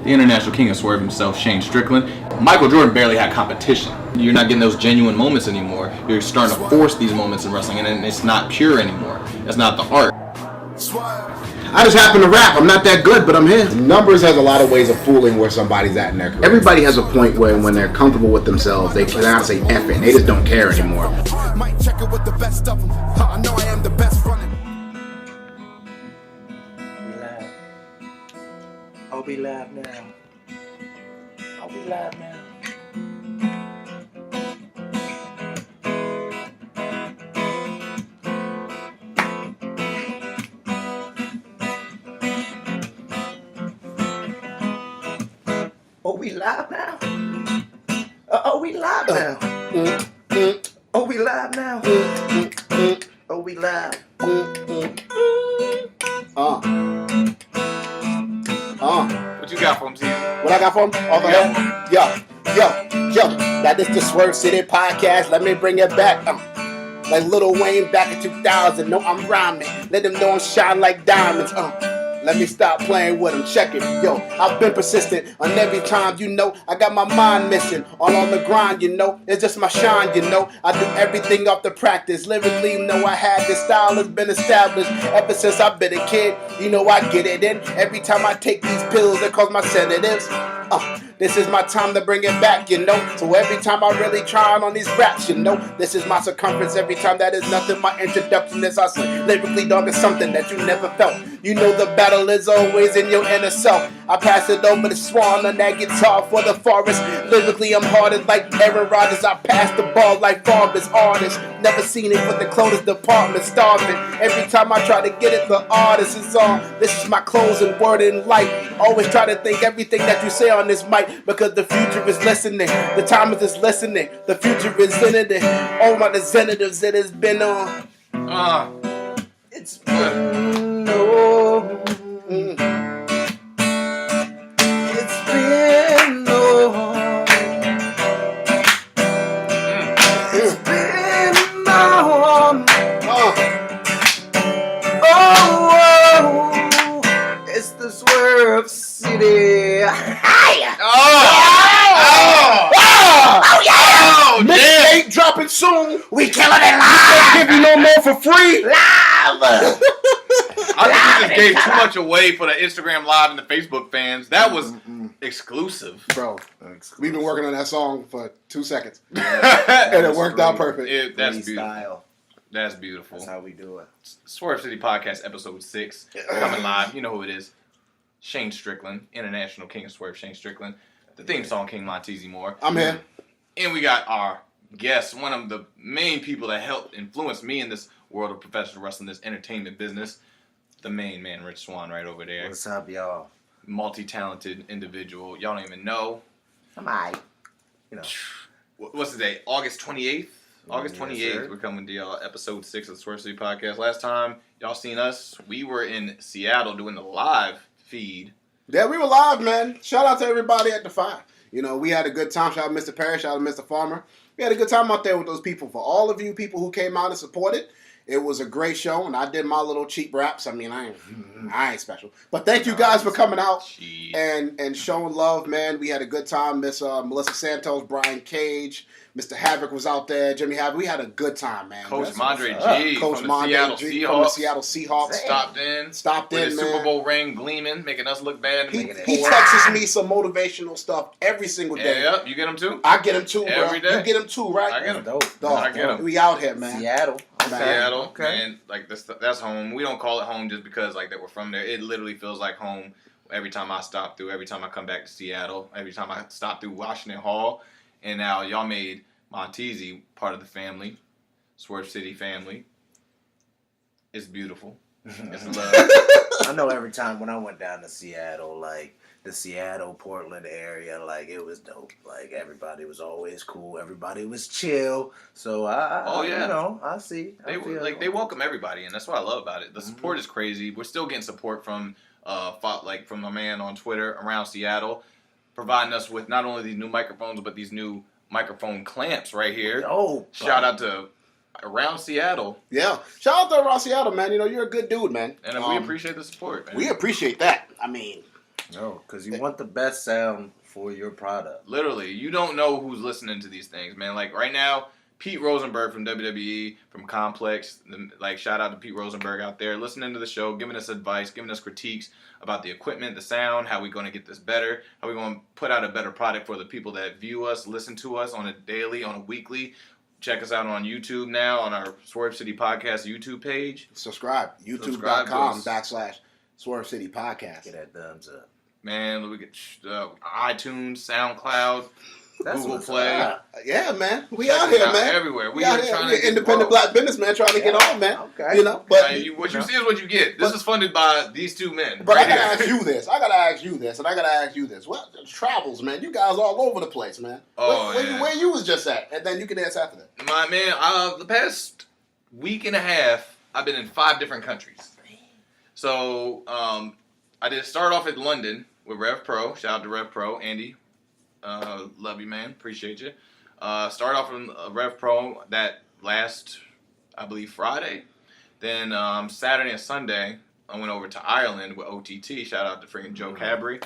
the international king of Swerve himself, Shane Strickland. Michael Jordan barely had competition. You're not getting those genuine moments anymore. You're starting to force these moments in wrestling, and it's not pure anymore. It's not the art. I just happen to rap. I'm not that good, but I'm here. Numbers has a lot of ways of fooling where somebody's at in their career. Everybody has a point where when they're comfortable with themselves, they cannot say F it. They just don't care anymore. Might check it with the best of them. I know I am the best running. I'll be live now. I'll be live now. Oh, we live now? Oh, we live now? Oh, we live now? Oh, we live? What you got for him, Teasy? What I got for him? Yo. That is the Swerve City podcast. Let me bring it back. Like Lil Wayne back in 2000. No, I'm rhyming. Let them know I'm shine like diamonds. Let me stop playing with them. Check it. Yo, I've been persistent on every time, you know. I got my mind missing. All on the grind, you know. It's just my shine, you know. I do everything off the practice. Lyrically, you know, I had this style has been established ever since I've been a kid. You know, I get it in. Every time I take these pills, they cause my sedatives. This is my time to bring it back, you know. So every time I really try on these raps, you know, this is my circumference. Every time that is nothing. My introduction is awesome. Lyrically, dog, is something that you never felt. You know the battle is always in your inner self. I pass it over to Swann on that guitar for the forest. Lyrically, I'm hardest like Aaron Rodgers. I pass the ball like Farmer's artist. Never seen it with the clothes department starving. Every time I try to get it, the artist is on. This is my closing word in life. Always try to think everything that you say on this mic. Because the future is listening. The time is just listening. The future is in it. All my representatives it has been on. It's been on. It's been on. It's been on. Oh, it's the Swerve City. Mixtape dropping soon. We killing it live. We can't give you no more for free. Live. I think we just gave too much away for the Instagram Live and the Facebook fans. That was exclusive. Bro, we've been working on that song for 2 seconds. And it worked out perfect. That's beautiful. Style. That's beautiful. That's how we do it. Swerve City Podcast, episode 6, coming live. You know who it is. Shane Strickland, international king of Swerve, Shane Strickland. The theme song, King Monteasy Moore. I'm here. And we got our guest, one of the main people that helped influence me in this world of professional wrestling, this entertainment business. The main man, Rich Swann, right over there. What's up, y'all? Multi-talented individual. Y'all don't even know. I'm alright. You know. What's the date? August 28th? August 28th, yes, we're coming to y'all, episode 6 of the Swerve City Podcast. Last time y'all seen us, we were in Seattle doing the live feed. Yeah, we were live, man. Shout out to everybody at the 5. You know, we had a good time. Shout out to Mr. Parrish, shout out to Mr. Farmer. We had a good time out there with those people. For all of you people who came out and supported, it was a great show, and I did my little cheap raps. I mean, I ain't special. But thank you guys for coming out and showing love, man. We had a good time. Miss Melissa Santos, Brian Cage, Mr. Havoc was out there, Jimmy Havoc. We had a good time, man. Coach Mondre G Coach from Mondre the G from the Seattle Seahawks. Stopped in, with his man. Super Bowl ring gleaming, making us look bad. He texts me some motivational stuff every single day. Yeah, you get them too? I get them too, bro. Every day? You get them too, right? I get them. Dope. Dog, I get them. We out here, man. Seattle. Seattle, Okay. man. Like that's home. We don't call it home just because like that we're from there. It literally feels like home every time I stop through. Every time I come back to Seattle. Every time I stop through Washington Hall. And now y'all made Monteasy part of the family, Swerve City family. It's beautiful. It's love. I know every time when I went down to Seattle, like the Seattle, Portland area, like it was dope. Like everybody was always cool. Everybody was chill. So I see. They welcome everybody, and that's what I love about it. The support is crazy. We're still getting support from from my man on Twitter around Seattle, providing us with not only these new microphones but these new microphone clamps right here. Oh, shout out to around Seattle. Yeah, shout out to around Seattle, man. You know, you're a good dude, man. And we appreciate the support, man. We appreciate that. I mean, No, because you want the best sound for your product. Literally, you don't know who's listening to these things, man. Like right now, Pete Rosenberg from WWE, from Complex, like shout out to Pete Rosenberg out there, listening to the show, giving us advice, giving us critiques about the equipment, the sound, how we're going to get this better, how we're going to put out a better product for the people that view us, listen to us on a daily, on a weekly. Check us out on YouTube now, on our Swerve City Podcast YouTube page. Subscribe. YouTube.com/Swerve City Podcast. Get that thumbs up. Man, we get iTunes, SoundCloud, That's Google what's Play. up. Yeah, man. We Check out us here, out man. everywhere. We out are here. trying We're to independent black businessman trying to get on, man. Okay. You know, but what you see is what you get. This is funded by these two men. But right I gotta here. ask you this. I gotta ask you this. Well, travels, man. You guys all over the place, man. Oh, where you was just at, and then you can answer after that. My man, the past week and a half, I've been in 5 different countries. So I did start off at London with Rev Pro. Shout out to Rev Pro, Andy. Love you, man. Appreciate you. Started off in Rev Pro that last, I believe, Friday. Then Saturday and Sunday, I went over to Ireland with OTT. Shout out to freaking Joe Cabri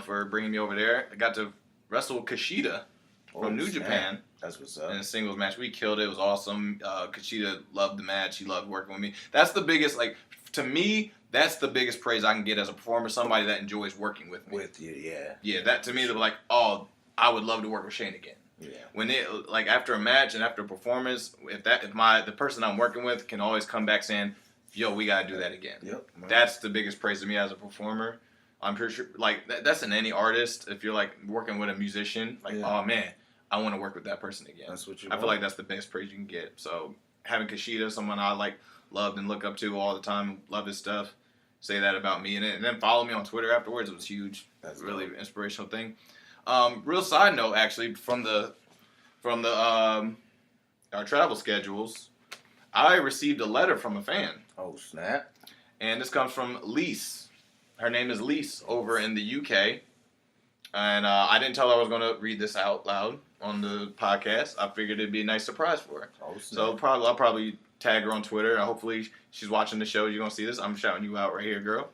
for bringing me over there. I got to wrestle Kushida from New Japan. That's what's up. In a singles match. We killed it. It was awesome. Kushida loved the match. He loved working with me. That's the biggest, like, to me, that's the biggest praise I can get as a performer. Somebody that enjoys working with me. With you, yeah. Yeah, that to me, they're like, oh, I would love to work with Shane again. Yeah. When they, like, after a match and after a performance, if the person I'm working with can always come back saying, yo, we gotta do that again. Yep. That's the biggest praise to me as a performer. I'm pretty sure, like, that's in any artist. If you're, like, working with a musician, like, oh, man, I want to work with that person again. That's what you I feel like that's the best praise you can get. So having Kushida, someone I like, loved and look up to all the time, love his stuff, say that about me, and then follow me on Twitter afterwards. It was huge. That's really an inspirational thing. Real side note, actually, from our travel schedules, I received a letter from a fan. Oh, snap. And this comes from Lise. Her name is Lise over in the UK. And I didn't tell her I was going to read this out loud on the podcast. I figured it'd be a nice surprise for her. Oh, so I'll probably tag her on Twitter. Hopefully she's watching the show. You're going to see this. I'm shouting you out right here, girl.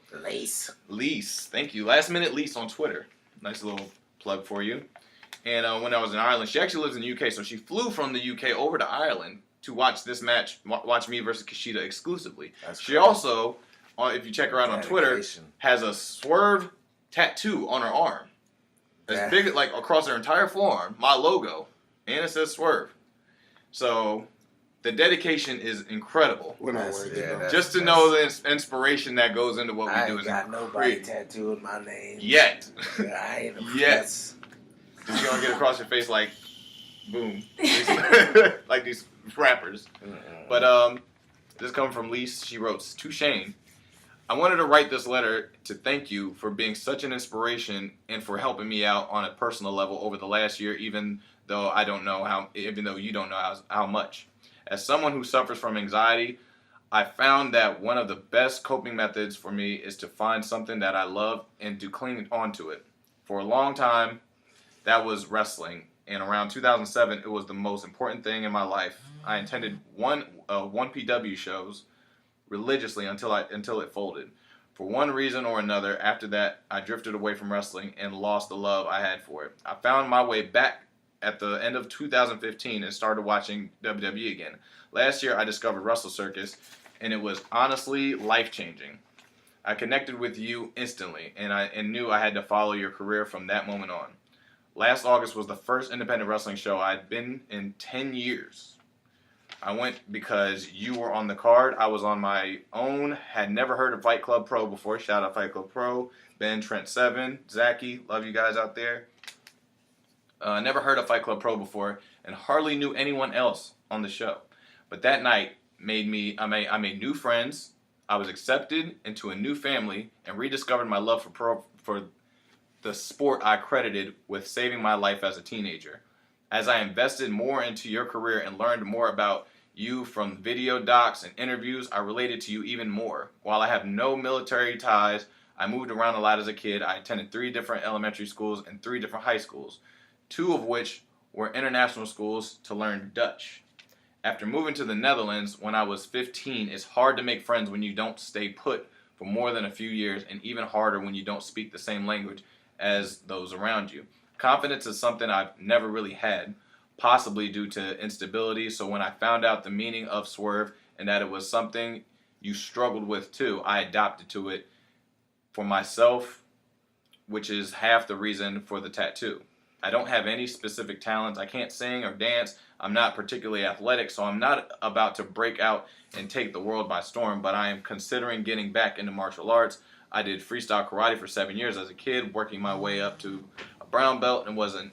Lise. Thank you. Last Minute Lise on Twitter. Nice little plug for you. And when I was in Ireland, she actually lives in the UK, so she flew from the UK over to Ireland to watch this match, watch me versus Kushida exclusively. She also, if you check her out on Twitter, has a Swerve tattoo on her arm. It's big, like across her entire forearm, my logo, and it says Swerve. So the dedication is incredible. Just to know the inspiration that goes into what we do is got nobody tattooing my name yet. I ain't Yes. Just gonna get across your face like, boom, like these rappers. But this comes from Lise. She wrote to Shane. I wanted to write this letter to thank you for being such an inspiration and for helping me out on a personal level over the last year, even though you don't know how much. As someone who suffers from anxiety, I found that one of the best coping methods for me is to find something that I love and to cling onto it. For a long time, that was wrestling. And around 2007, it was the most important thing in my life. I attended one PW shows religiously until it folded. For one reason or another, after that, I drifted away from wrestling and lost the love I had for it. I found my way back at the end of 2015 and started watching WWE again. Last year, I discovered Wrestle Circus, and it was honestly life-changing. I connected with you instantly, and knew I had to follow your career from that moment on. Last August was the first independent wrestling show I'd been in 10 years. I went because you were on the card. I was on my own. Had never heard of Fight Club Pro before. Shout out Fight Club Pro. Ben, Trent 7, Zachy. Love you guys out there. Never heard of Fight Club Pro before and hardly knew anyone else on the show. But that night I made new friends. I was accepted into a new family and rediscovered my love for the sport I credited with saving my life as a teenager. As I invested more into your career and learned more about you from video docs and interviews, I related to you even more. While I have no military ties, I moved around a lot as a kid. I attended 3 different elementary schools and 3 different high schools, 2 of which were international schools to learn Dutch. After moving to the Netherlands when I was 15, it's hard to make friends when you don't stay put for more than a few years, and even harder when you don't speak the same language as those around you. Confidence is something I've never really had, possibly due to instability. So when I found out the meaning of Swerve and that it was something you struggled with too, I adapted to it for myself, which is half the reason for the tattoo. I don't have any specific talents. I can't sing or dance. I'm not particularly athletic, so I'm not about to break out and take the world by storm, but I am considering getting back into martial arts. I did freestyle karate for 7 years as a kid, working my way up to a brown belt, and was an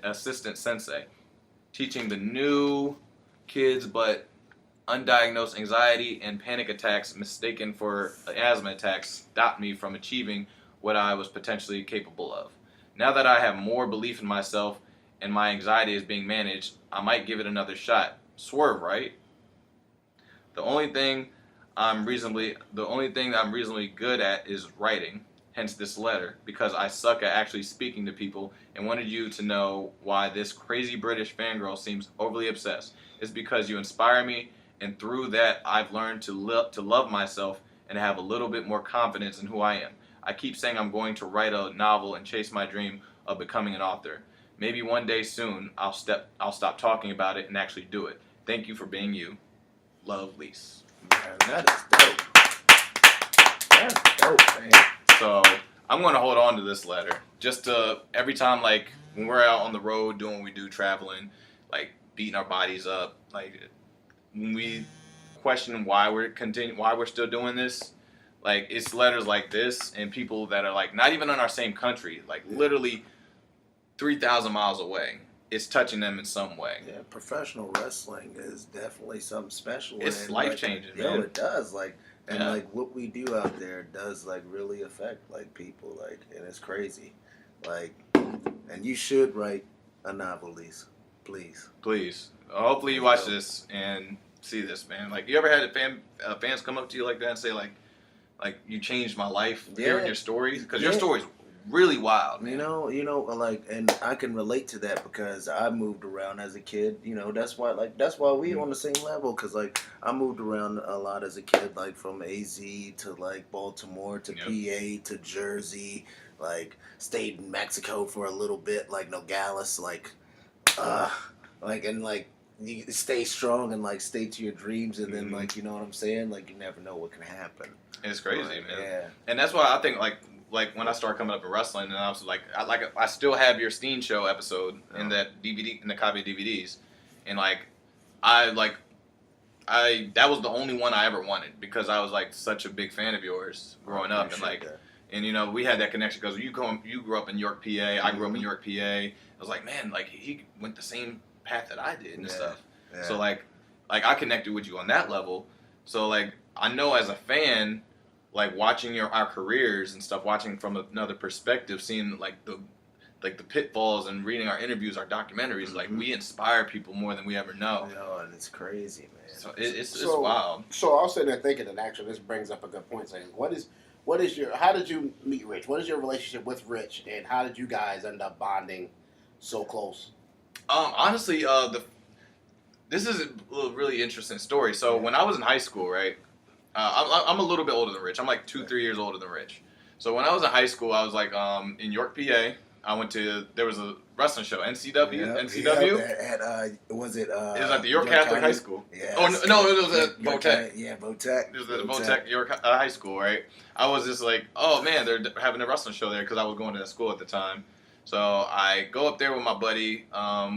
assistant sensei. Teaching the new kids, but undiagnosed anxiety and panic attacks mistaken for asthma attacks stopped me from achieving what I was potentially capable of. Now that I have more belief in myself and my anxiety is being managed, I might give it another shot. Swerve, right? The only thing I'm reasonably good at is writing, hence this letter, because I suck at actually speaking to people and wanted you to know why this crazy British fangirl seems overly obsessed. It's because you inspire me, and through that I've learned to love myself and have a little bit more confidence in who I am. I keep saying I'm going to write a novel and chase my dream of becoming an author. Maybe one day soon I'll stop talking about it and actually do it. Thank you for being you. Love, Lise. Man, that is dope. That's dope, man. So I'm going to hold on to this letter. Just every time, like, when we're out on the road doing what we do, traveling, like, beating our bodies up, like, when we question why we're still doing this, like, it's letters like this and people that are, like, not even in our same country, like, literally 3,000 miles away. It's touching them in some way. Yeah, professional wrestling is definitely something special. It's life-changing, man. Yo, it does, like, and like what we do out there does like really affect like people, like, and it's crazy, like, and you should write a novel, Lise, please. Hopefully you watch this and see this, man. Like, you ever had fans come up to you like that and say like you changed my life hearing your story? Because your story's really wild, man. You know, like, and I can relate to that because I moved around as a kid. You know, that's why we on the same level. Because like I moved around a lot as a kid, like from AZ to like Baltimore to PA to Jersey. Like stayed in Mexico for a little bit, like Nogales, like and like you stay strong and like stay to your dreams, and then like, you know what I'm saying? Like you never know what can happen. It's crazy, man. Yeah. And that's why I think like when I started coming up in wrestling, and I was like, I still have your Steen Show episode in that DVD, in the copy of DVDs, and like that was the only one I ever wanted because I was like such a big fan of yours growing up, and like, and you know, we had that connection because you grew up in York, PA, I grew up in York, PA. I was like, man, like he went the same path that I did and stuff. Yeah. So like I connected with you on that level. So like I know as a fan, like watching our careers and stuff, watching from another perspective, seeing like the pitfalls and reading our interviews, our documentaries, like we inspire people more than we ever know. And it's crazy, man. So it's wild. So I was sitting there thinking, and actually this brings up a good point, saying how did you meet Rich? What is your relationship with Rich, and how did you guys end up bonding so close? Honestly, this is a really interesting story. So when I was in high school, right, I'm a little bit older than Rich. I'm like 2-3 years older than Rich. So when I was in high school, I was like in York, PA. There was a wrestling show, NCW. Was it? It was at the York Catholic High School. Yeah. Oh no, it was at Votech. Yeah, Votech. It was at Votech York High School, right? I was just like, oh man, they're having a wrestling show there because I was going to that school at the time. So I go up there with my buddy.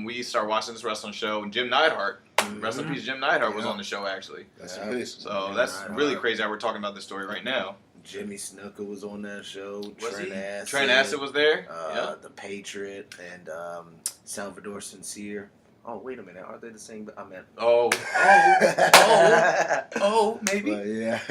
We start watching this wrestling show, and Jim Neidhart, rest in peace, Jim Neidhart was on the show actually. So that's really crazy how we're talking about this story right now. Jimmy Snuka was on that show. Trent Acid was there. The Patriot and Salvador Sincere. Oh, wait a minute. Are they the same? I meant. Maybe.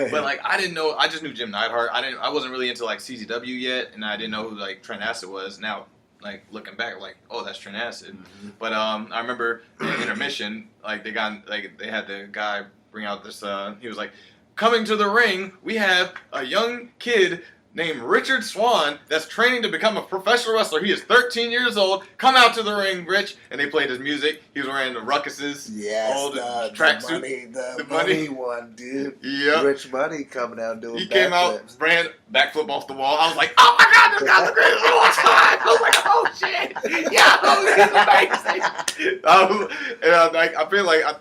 But like, I didn't know. I just knew Jim Neidhart. I wasn't really into like CZW yet, and I didn't know who like Trent Acid was. Now, like looking back, like, oh, that's Trent Acid. Mm-hmm. But I remember in intermission, like they had the guy bring out this. He was like, coming to the ring, we have a young kid named Richard Swann that's training to become a professional wrestler. He is 13 years old. Come out to the ring, Rich. And they played his music. He was wearing the Ruckuses. Yes, all the tracksuit. The money one, dude. Yep. Rich Money coming out doing He came out, backflips. ran backflip off the wall. I was like, oh my God, this guy's the greatest of all time. I was like, oh shit. Yeah, he's amazing.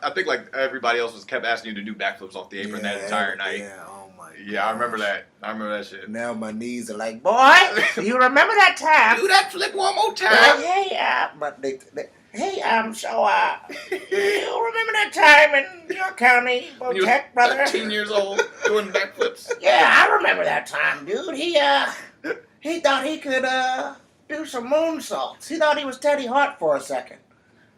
I think like everybody else was kept asking you to do backflips off the apron that entire night. Yeah, oh my God. Yeah, I remember that. I remember that shit. Now my knees are like, boy, you remember that time? Do that flip one more time. You remember that time in your county, When you Tech, were brother? 13 years old doing backflips. Yeah, I remember that time, dude. He thought he could do some moonsaults. He thought he was Teddy Hart for a second.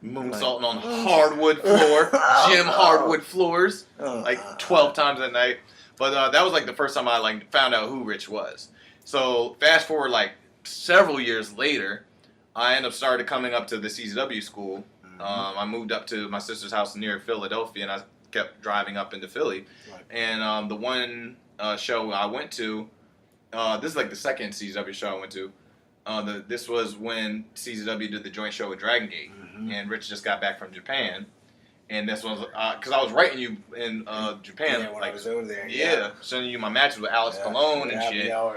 Moonsaulting on hardwood floor, gym hardwood floors, like 12 times a night. But that was like the first time I like found out who Rich was. So fast forward like several years later, I ended up started coming up to the CZW school. I moved up to my sister's house near Philadelphia, and I kept driving up into Philly. Right. And the one show I went to, this is like the second CZW show I went to. This was when CZW did the joint show with Dragon Gate, and Rich just got back from Japan. And this was because I was writing you in Japan. Yeah, when like, I was over there. Yeah, sending you my matches with Alex Colon and shit. I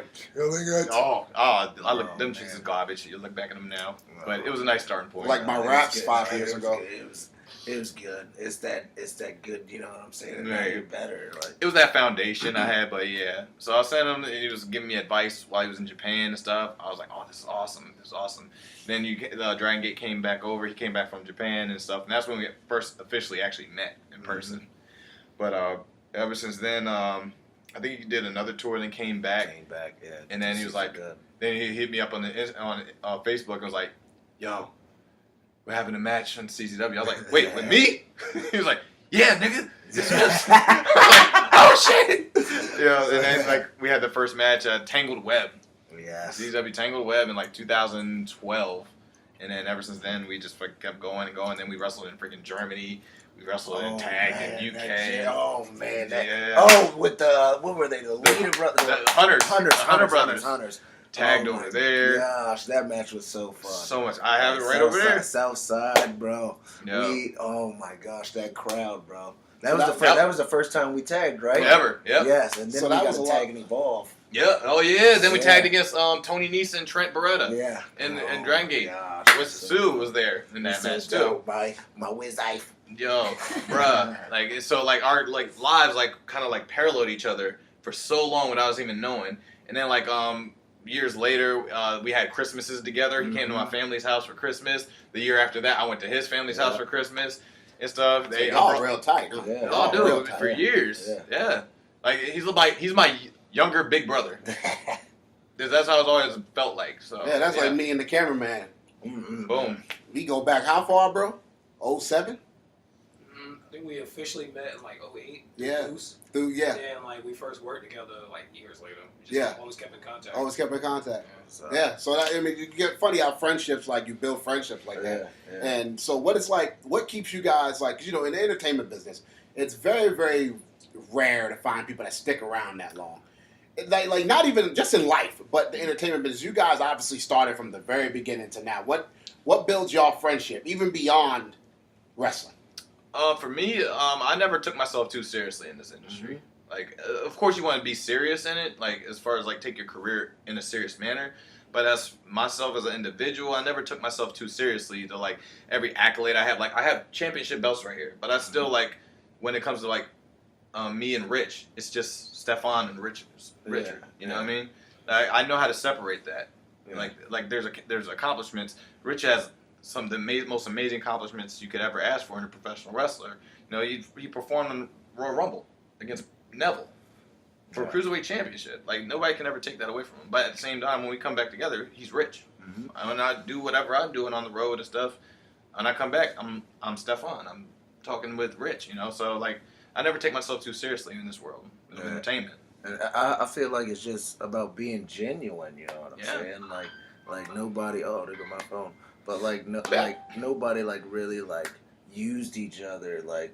look them chicks is garbage. You look back at them now, but it was a nice starting point. Like my raps 5 years ago. It was good. It's that good. You know what I'm saying? Now Right. you're better. Like It was that foundation I had, but yeah. So I sent him, and he was giving me advice while he was in Japan and stuff. I was like, oh, this is awesome. This is awesome. Then Dragon Gate came back over. He came back from Japan and stuff, and that's when we first officially actually met in person. But ever since then, I think he did another tour, then came back. Yeah. And then he was like, then he hit me up on Facebook and was like, yo, we're having a match on CZW. I was like, wait, with me? He was like, yeah, nigga. This was. I was like, oh shit. And then like we had the first match at Tangled Web. Yes. CZW Tangled Web in like 2012. And then ever since then we just kept going and going. Then we wrestled in freaking Germany. We wrestled in tag in UK. Oh man, with what were they? The Leader Brothers, the Hunter Brothers. Hunters. Tagged over there. Gosh, that match was so fun. So much. I have it right over there. South side, bro. Yeah. Oh my gosh, that crowd, bro. That was the first time we tagged, right? Ever. Yep. Yes, and then we got to tag and evolve. Yeah. Oh yeah. Then we tagged against Tony Nese and Trent Beretta. Yeah. And Dragon Gate. Gosh, Sue was there in that match too. My whiz wife. Yo, bruh. Like so, like our like lives like kind of like paralleled each other for so long without us even knowing. And then like years later, we had Christmases together. He came to my family's house for Christmas. The year after that, I went to his family's house for Christmas and stuff. They all real tight. Huh? Yeah. Oh, dude, for years. Yeah. Like he's my younger big brother. That's how it's always felt like. So yeah, that's like me and the cameraman. Boom. We go back how far, bro? 07? I think we officially met in like 08. Yeah. And then like we first worked together like years later. We just always kept in contact. Always kept in contact. Yeah. So that, I mean, you get funny how friendships, like you build friendships like that. Yeah. And so what keeps you guys like, 'cause, you know, in the entertainment business, it's very, very rare to find people that stick around that long. Like not even just in life, but the entertainment business. You guys obviously started from the very beginning to now. What builds y'all friendship, even beyond wrestling? For me, I never took myself too seriously in this industry. Like, of course, you want to be serious in it, like as far as like take your career in a serious manner. But as myself as an individual, I never took myself too seriously to like every accolade I have. Like I have championship belts right here, but I still like when it comes to like me and Rich, it's just Stefan and Richard. You know what I mean? I know how to separate that. Yeah. Like there's accomplishments. Rich has some of the most amazing accomplishments you could ever ask for in a professional wrestler. You know, he performed in Royal Rumble against Neville for a Cruiserweight Championship. Like, nobody can ever take that away from him. But at the same time, when we come back together, he's Rich. When I do whatever I'm doing on the road and stuff, and I come back, I'm Stefan. I'm talking with Rich, you know? So, like, I never take myself too seriously in this world of entertainment. And I feel like it's just about being genuine, you know what I'm saying? Like nobody, there go my phone. But like nobody like really like used each other like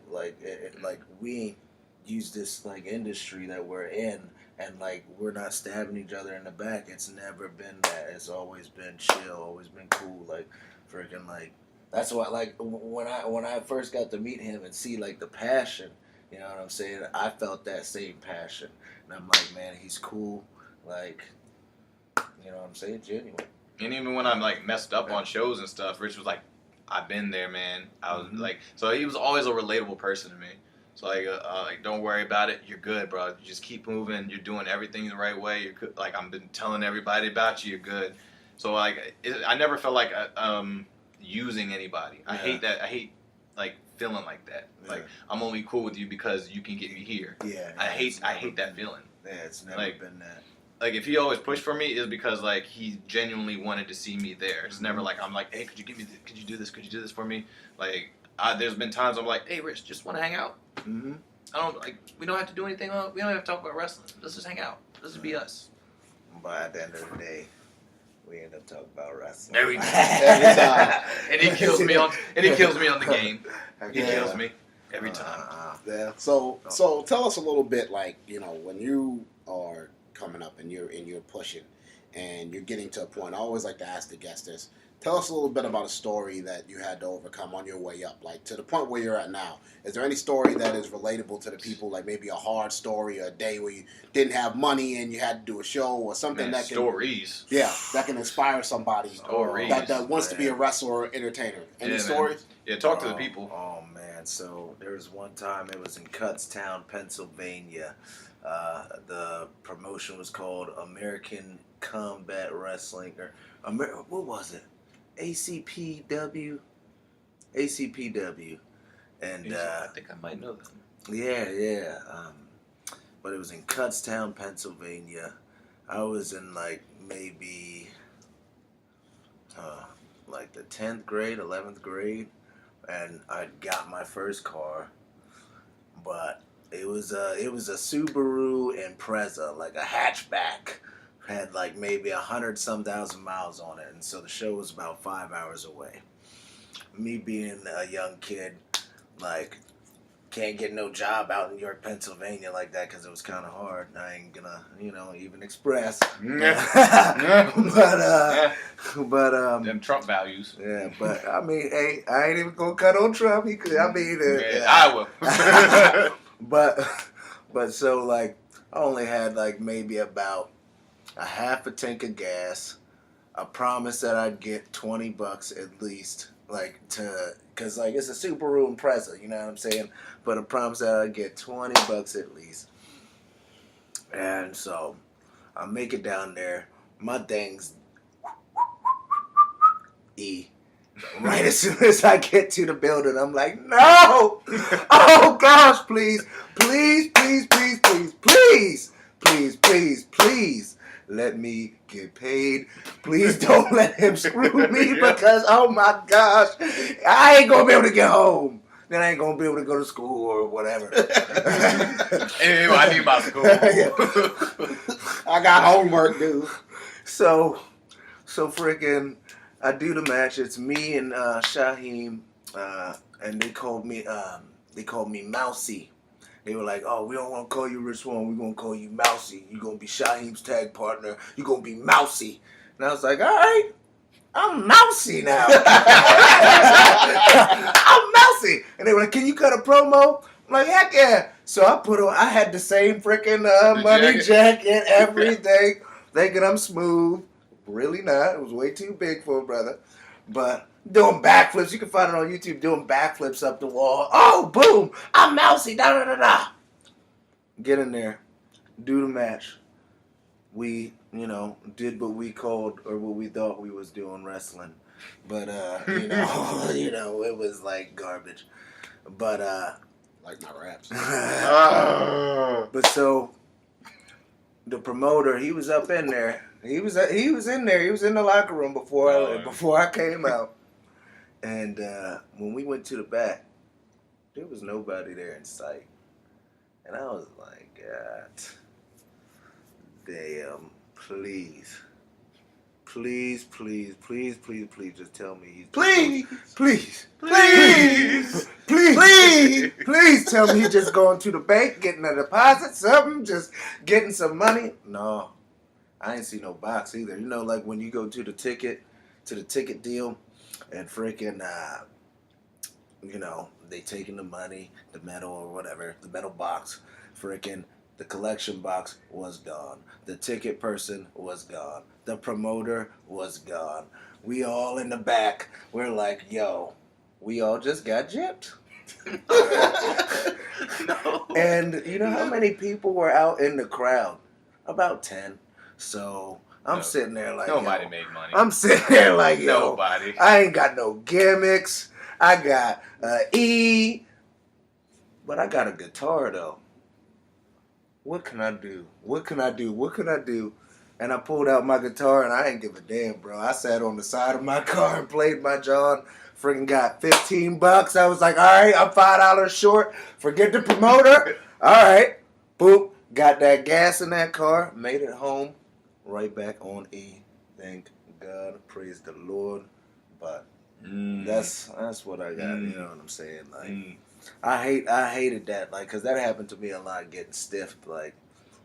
we ain't used this like industry that we're in and like we're not stabbing each other in the back. It's never been that. It's always been chill, always been cool. Like freaking like that's why like when I first got to meet him and see like the passion, you know what I'm saying? I felt that same passion, and I'm like, man, he's cool. Like, you know what I'm saying? Genuine. And even when I'm like messed up on shows and stuff, Rich was like, I've been there, man. I was like, so he was always a relatable person to me. So like, don't worry about it. You're good, bro. You just keep moving. You're doing everything the right way. You're good. Like I've been telling everybody about you. You're good. So like, I never felt like using anybody. I hate that. I hate like feeling like that. Like I'm only cool with you because you can get me here. Yeah. I hate that feeling. Yeah, it's never like, been that. Like if he always pushed for me, it's because like he genuinely wanted to see me there. It's never like I'm like, hey, could you do this? Could you do this for me? Like there's been times I'm like, hey, Rich, just want to hang out. Mm-hmm. I don't like. We don't have to do anything. We don't have to talk about wrestling. Let's just hang out. Let's just be us. But at the end of the day, we end up talking about wrestling. Every time. And he kills me on the game. He kills me every time. Yeah. So tell us a little bit, like, you know, when you are coming up and you're pushing and you're getting to a point. I always like to ask the guests this. Tell us a little bit about a story that you had to overcome on your way up, like to the point where you're at now. Is there any story that is relatable to the people, like maybe a hard story, or a day where you didn't have money and you had to do a show, or something that can stories? Yeah, that can inspire somebody that wants to be a wrestler or entertainer. Any stories? Yeah, talk to the people. Oh man, so there was one time it was in Kutztown, Pennsylvania. The promotion was called American Combat Wrestling, or what was it? ACPW, and I think I might know them. Yeah. But it was in Kutztown, Pennsylvania. I was in like maybe like the 10th grade, 11th grade, and I got my first car, but it was a Subaru Impreza, like a hatchback. Had like maybe 100,000 miles on it, and so the show was about 5 hours away. Me being a young kid, like, can't get no job out in York, Pennsylvania like that because it was kind of hard. I ain't gonna, even express. But them Trump values. Yeah, but I mean, hey, I ain't even gonna cut on Trump. I will. but so like, I only had like maybe about a half a tank of gas, a promise that I'd get $20 at least, like cause like it's a Subaru Impreza, you know what I'm saying? But a promise that I'd get $20 at least. And so I make it down there. My thing's right as soon as I get to the building, I'm like, no! Oh gosh, please. Let me get paid. Please don't let him screw me because, oh my gosh, I ain't going to be able to get home. Then I ain't going to be able to go to school or whatever. Anyway, I need my school. I got homework, dude. So freaking, I do the match. It's me and Shaheem, and they called me Mousy. They were like, oh, we don't want to call you Rich Swann. We're going to call you Mousy. You're going to be Shaheem's tag partner. You're going to be Mousy. And I was like, all right, I'm Mousy now. I'm Mousy. And they were like, can you cut a promo? I'm like, heck yeah. So I had the same freaking money jacket, everything, thinking I'm smooth. Really not. It was way too big for a brother. But doing backflips. You can find it on YouTube, doing backflips up the wall. Oh, boom. I'm Mousy. Da-da-da-da. Get in there. Do the match. We, did what we called or what we thought we was doing wrestling. But, it was like garbage. But, like my raps. But so, the promoter, he was up in there. He was in there. He was in the locker room before I came out. And when we went to the back, there was nobody there in sight. And I was like, God damn, please just tell me he's... Please! Please tell me he just going to the bank, getting a deposit, something, just getting some money. No, I ain't see no box either. You know, like when you go to the ticket deal, and freaking, you know, they taking the money, the metal or whatever, the metal box, freaking, the collection box was gone. The ticket person was gone. The promoter was gone. We all in the back. We're like, yo, we all just got gypped. No. And you know how many people were out in the crowd? About 10. So I'm sitting there like, nobody made money. I'm sitting there like, yo, nobody. I ain't got no gimmicks. I got E, but I got a guitar though. What can I do? What can I do? And I pulled out my guitar and I ain't give a damn, bro. I sat on the side of my car and played my John. Freaking got $15. I was like, all right, I'm $5 short. Forget the promoter. All right. Boop. Got that gas in that car. Made it home. Right back on E. Thank God. Praise the Lord. But that's what I got. You know what I'm saying? Like, I hated that. Like, because that happened to me a lot, getting stiffed, like,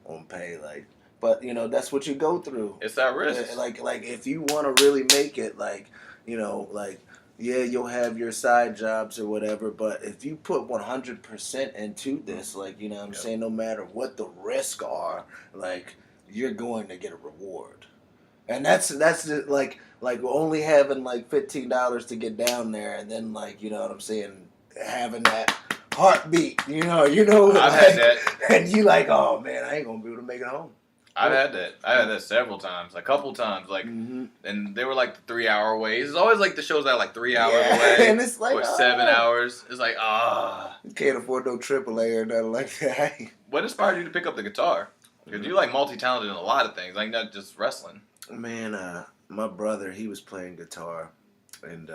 on pay. Like, but, you know, that's what you go through. It's that risk. Like if you want to really make it, like, you know, like, yeah, you'll have your side jobs or whatever, but if you put 100% into this, like, you know what I'm saying, no matter what the risks are, like, you're going to get a reward. And that's like only having, like, $15 to get down there, and then, like, you know what I'm saying, having that heartbeat, you know. I've had that. And you like, oh, man, I ain't going to be able to make it home. I've had that. I had that several times, a couple times, like, and they were like the 3-hour ways. It's always like the shows that are like 3 hours away, and it's like or 7 hours. It's like you can't afford no AAA or nothing like that. What inspired you to pick up the guitar? Because you're like multi-talented in a lot of things, like not just wrestling. Man, my brother, he was playing guitar, and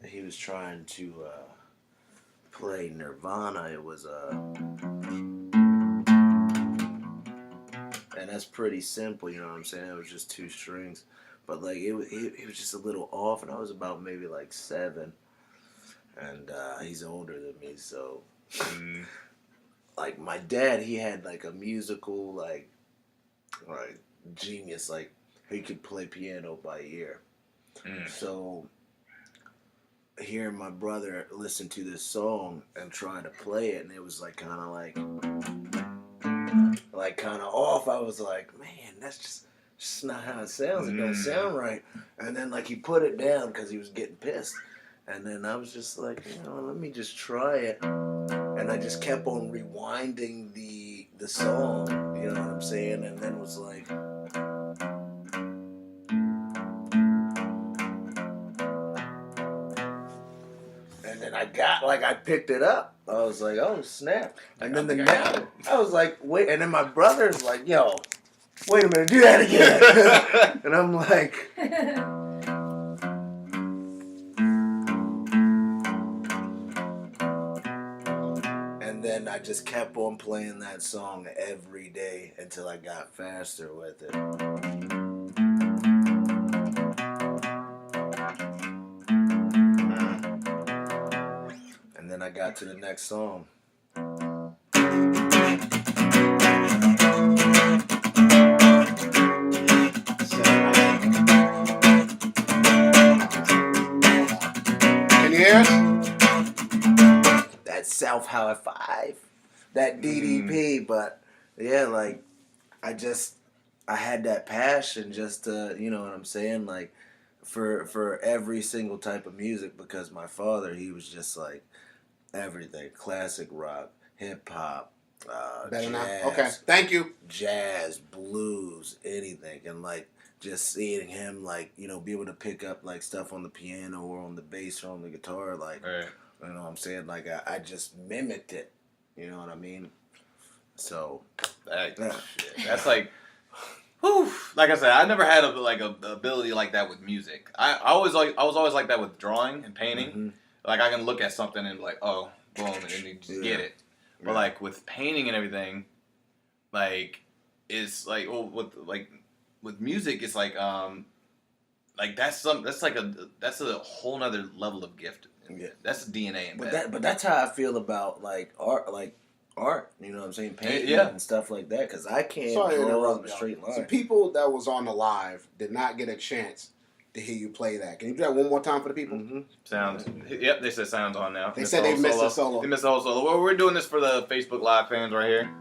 he was trying to play Nirvana. It was and that's pretty simple, you know what I'm saying? It was just 2 strings. But, like, it was just a little off, and I was about maybe, like, 7. And he's older than me, so... like, my dad, he had, like, a musical, like genius. Like, he could play piano by ear. So, hearing my brother listen to this song and trying to play it, and it was, like, kind of like kind of off. I was like, man, that's just not how it sounds. It don't sound right. And then, like, he put it down because he was getting pissed. And then I was just like, you know, let me just try it. And I just kept on rewinding the song, you know what I'm saying? And then was like, and then I picked it up. I was like, oh, snap. And then the next, I was like, wait. And then my brother's like, yo, wait a minute, do that again. And I'm like, and then I just kept on playing that song every day until I got faster with it. And then I got to the next song. Can you hear us? That South High Five, that DDP, but yeah, like I had that passion just to, you know what I'm saying, like for every single type of music, because my father, he was just like everything, classic rock, hip hop, jazz. Okay, thank you. Jazz, blues, anything, and like just seeing him, like, you know, be able to pick up like stuff on the piano or on the bass or on the guitar, like, Right. you know what I'm saying, like I just mimicked it, you know what I mean? So That's like, whew. Like I said, I never had a ability like that with music. I was always like that with drawing and painting. Like I can look at something and like, oh, boom, and you just get it. But like with painting and everything, like it's like with music, it's like like that's a whole nother level of gift. Yeah. That's DNA in that. But that's how I feel about like art. You know what I'm saying? Painting and stuff like that. Because I can't draw a straight line. So people that was on the live did not get a chance to hear you play that. Can you do that one more time for the people? Mm-hmm. Sounds. Yep, they said sounds on now. They said they missed the solo. They missed the whole solo. Well, we're doing this for the Facebook Live fans right here.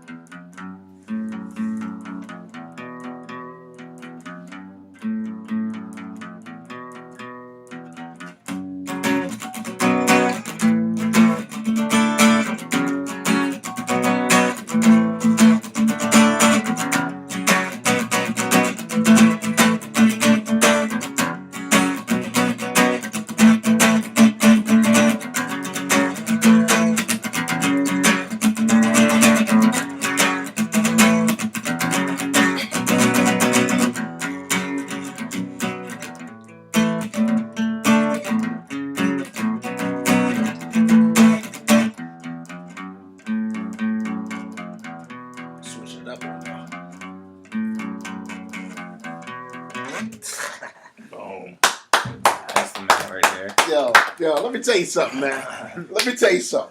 Yo, let me tell you something,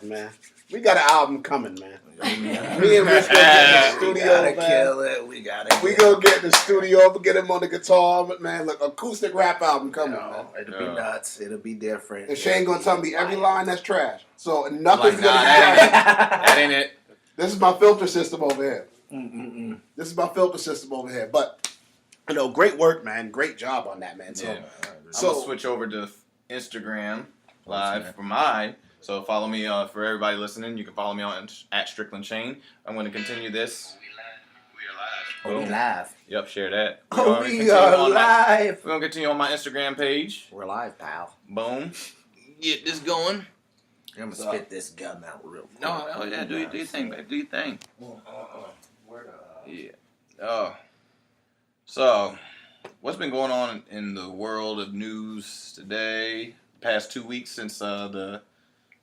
man. We got an album coming, man. Me and Rich gonna get in the studio, man. Kill it. We gonna get in the studio, get him on the guitar, man. Look, acoustic rap album coming, man. It'll be nuts. It'll be different. And Shane gonna tell me every line that's trash. So nothing's gonna be trash. That ain't it. This is my filter system over here. This is my filter system over here. But great work, man. Great job on that, man. So, I'm gonna switch over to Instagram Live for mine. So follow me for everybody listening. You can follow me on at Strickland Shane. I'm going to continue this. We live. Yep, share that. We are live. We're going to continue on my Instagram page. We're live, pal. Boom. Get this going. I'm going to spit this gun out real quick. No, yeah, do your thing, babe. Do your thing. Yeah. So, what's been going on in the world of news today? Past 2 weeks since the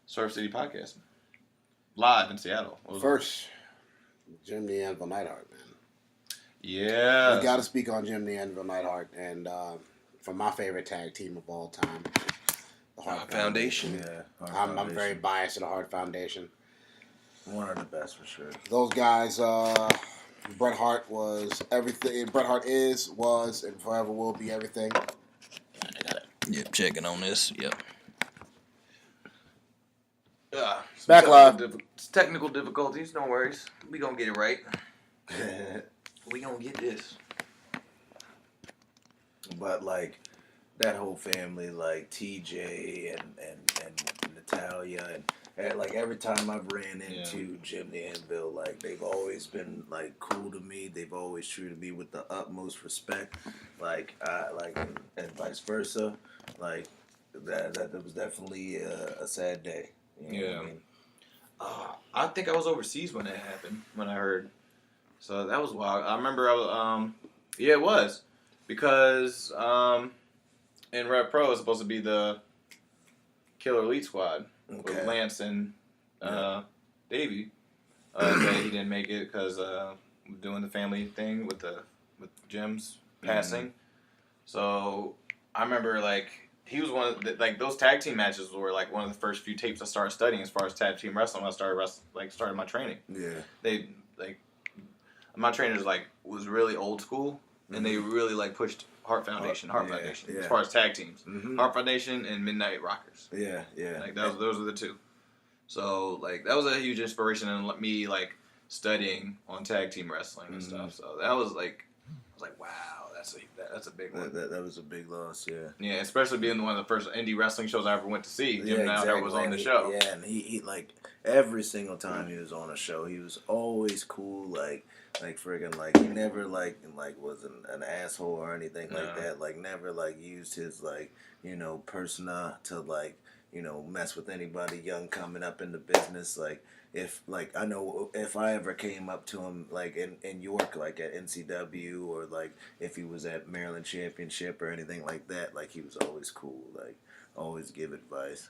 Swerve City podcast live in Seattle. First, Jim the Anvil Neidhart, man. Yeah. We got to speak on Jim the Anvil Neidhart and from my favorite tag team of all time, the Hart Foundation. Yeah, I'm very biased to the Hart Foundation. One of the best for sure. Those guys, Bret Hart was everything. Bret Hart was, and forever will be everything. I got it. Yep, checking on this. Yep. Back live. Technical difficulties, no worries. We gonna get it right. We gonna get this. But like that whole family, like TJ and Natalia, and like every time I've ran into Jim the Anvil, like they've always been like cool to me. They've always treated me with the utmost respect. And vice versa. Like that was definitely a sad day. You know what I mean? I think I was overseas when that happened. When I heard, so that was wild. I remember it was because in Rev Pro it's supposed to be the Killer Elite Squad with Lance and Davey. But he didn't make it because doing the family thing with Jim's passing. So I remember like. He was one of the, like those tag team matches were like one of the first few tapes I started studying as far as tag team wrestling when I started my training. Yeah. They like my trainers was really old school and they really pushed Hart Foundation as far as tag teams. Mm-hmm. Hart Foundation and Midnight Rockers. Yeah, yeah. Those are the two. So that was a huge inspiration in me studying on tag team wrestling and stuff. So that was I was like, wow. That's a big one. That was a big loss, yeah. Yeah, especially being one of the first indie wrestling shows I ever went to see. Jim Neidhart was on the show. Yeah, and he every single time he was on a show, he was always cool. He never was an asshole or anything like that. Never used his persona to mess with anybody young coming up in the business. I know if I ever came up to him in York at NCW or if he was at Maryland Championship or anything like that, he was always cool, always give advice.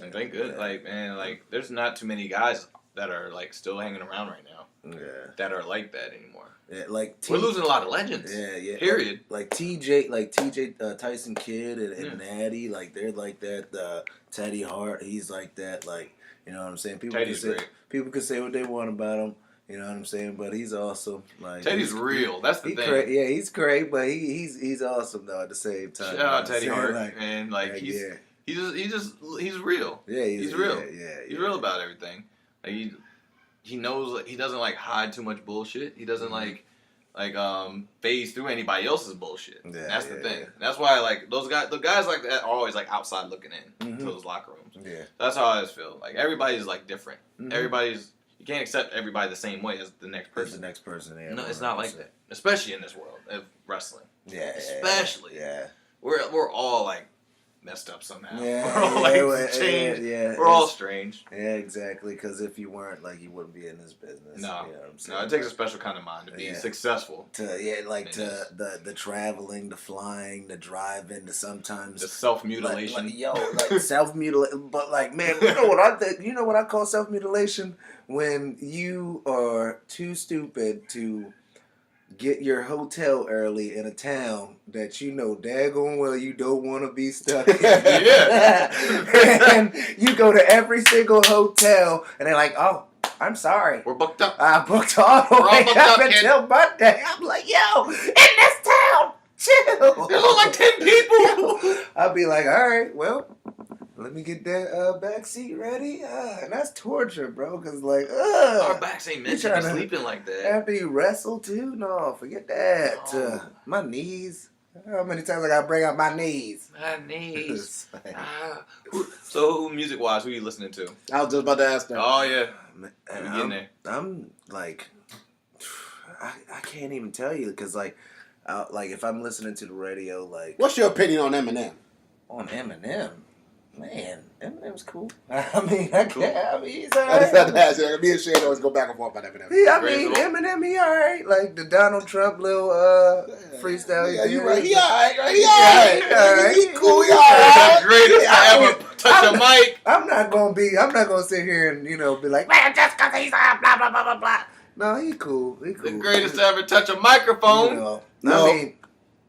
And thank good. There's not too many guys that are like still hanging around right now. Yeah. That are like that anymore. Yeah, like we're losing a lot of legends. Yeah. Period. Like TJ Tyson Kidd and Natty, like they're like that. Teddy Hart, he's like that. Like, you know what I'm saying? People can say what they want about him. You know what I'm saying? But he's awesome. Like Teddy's real. That's the thing. He's great, but he's awesome though at the same time. Shout out Teddy Hart, man. Like he's real. Yeah, he's real. Yeah, he's real about everything. Like he knows. Like, he doesn't like hide too much bullshit. He doesn't like phase through anybody else's bullshit. Yeah, that's the thing. Yeah. That's why like the guys like that are always like outside looking in to those locker rooms. Yeah, that's how I always feel. Like everybody's like different. You can't accept everybody the same way as the next person. Yeah. No, it's not like that. Especially in this world of wrestling. Yeah. Especially. Yeah. We're all like messed up somehow. Yeah. We're all like changed. Yeah. We're all strange. Yeah, exactly. Because if you weren't, like, you wouldn't be in this business. No. You know what I'm saying? No, it takes a special kind of mind to be successful. The traveling, the flying, the driving, the sometimes the self-mutilation. Like self-mutilation. But like, man, you know what I think? You know what I call self-mutilation? When you are too stupid to get your hotel early in a town that you know daggone well you don't want to be stuck in. And you go to every single hotel and they're like, oh, I'm sorry. We're booked up. I booked all the way up until Monday. I'm like, yo, in this town, chill. There look like 10 people. I'll be like, all right, well, let me get that back seat ready. And that's torture, bro. Because, like, our backs ain't meant to be sleeping like that. After you wrestle, too? No, forget that. My knees. How many times I got to bring up my knees? My knees. So, music-wise, who are you listening to? I was just about to ask that. Oh, yeah. I'm like, I can't even tell you. Because, like if I'm listening to the radio, like... What's your opinion on Eminem? On Eminem? Man, Eminem's cool. I mean, he's alright. I just had to ask you. Me and Shane always go back and forth about Eminem. Yeah, I mean, Eminem, he alright. Like the Donald Trump little freestyle. Yeah, you right. He alright, right? He alright. He cool. He alright. The greatest I ever touch a mic. I'm not gonna sit here and be like, man, just cause he's blah blah blah blah blah. No, he cool. He cool. The greatest to ever touch a microphone. No.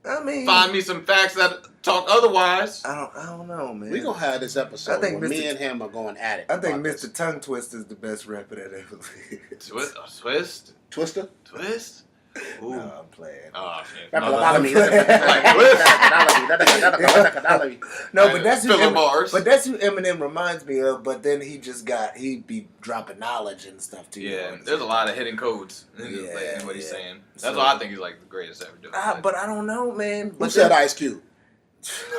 I mean, find me some facts that talk otherwise. I don't know, man. We gonna have this episode where me and him are going at it. I think Mr. Tongue Twister is the best rapper that ever lived. Twist? Twister? Twist? Ooh. No, I'm playing. Oh, shit. No, but that's who Eminem reminds me of. But then he be dropping knowledge and stuff too. Yeah, there's a lot of hidden codes in what he's saying. That's why I think he's like the greatest ever doing. But I don't know, man. Who said Ice Cube?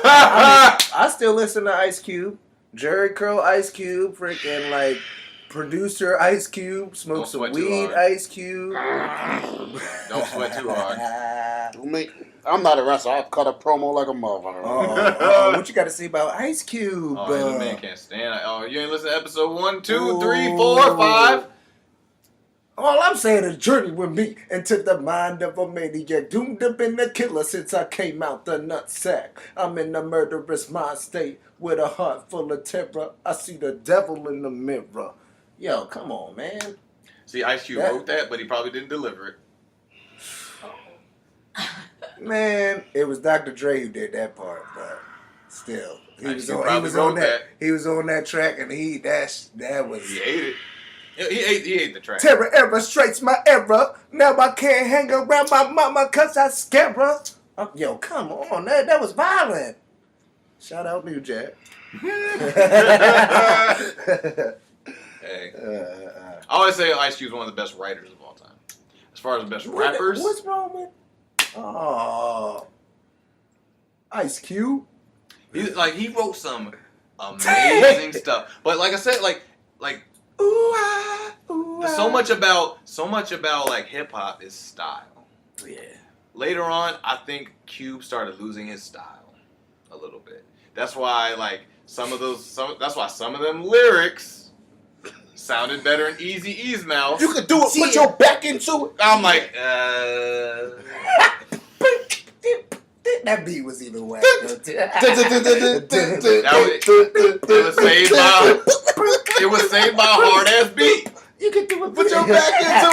I still listen to Ice Cube, Jerry Curl Ice Cube, freaking like. Producer Ice Cube, smoke some weed Ice Cube. Don't sweat too hard. I'm not a wrestler. I'll cut a promo like a motherfucker. What you got to say about Ice Cube? Oh, the man can't stand. You ain't listen to episode 1, 2, 3, 4, 5. All I'm saying is journey with me into the mind of a maniac. Doomed up in the killer since I came out the nutsack. I'm in a murderous mind state with a heart full of terror. I see the devil in the mirror. Yo, come on, man. See, Ice Cube wrote that, but he probably didn't deliver it. Man, it was Dr. Dre who did that part, but still. He was on that track, and that was... He ate it. He ate the track. Terror illustrates my error. Now I can't hang around my mama because I scare her. Yo, come on. That was violent. Shout out New Jack. Hey. I always say Ice Cube's one of the best writers of all time. As far as the best rappers. What's wrong with... Oh. Much. Ice Cube. He wrote some amazing stuff. But like I said, so much about like hip hop is style. Yeah. Later on, I think Cube started losing his style a little bit. That's why some of them lyrics sounded better in Eazy-E's mouth. You could do it. Put your back into it. I'm like, That beat was even whack. It was saved by a hard ass beat. can do it. Put your back into.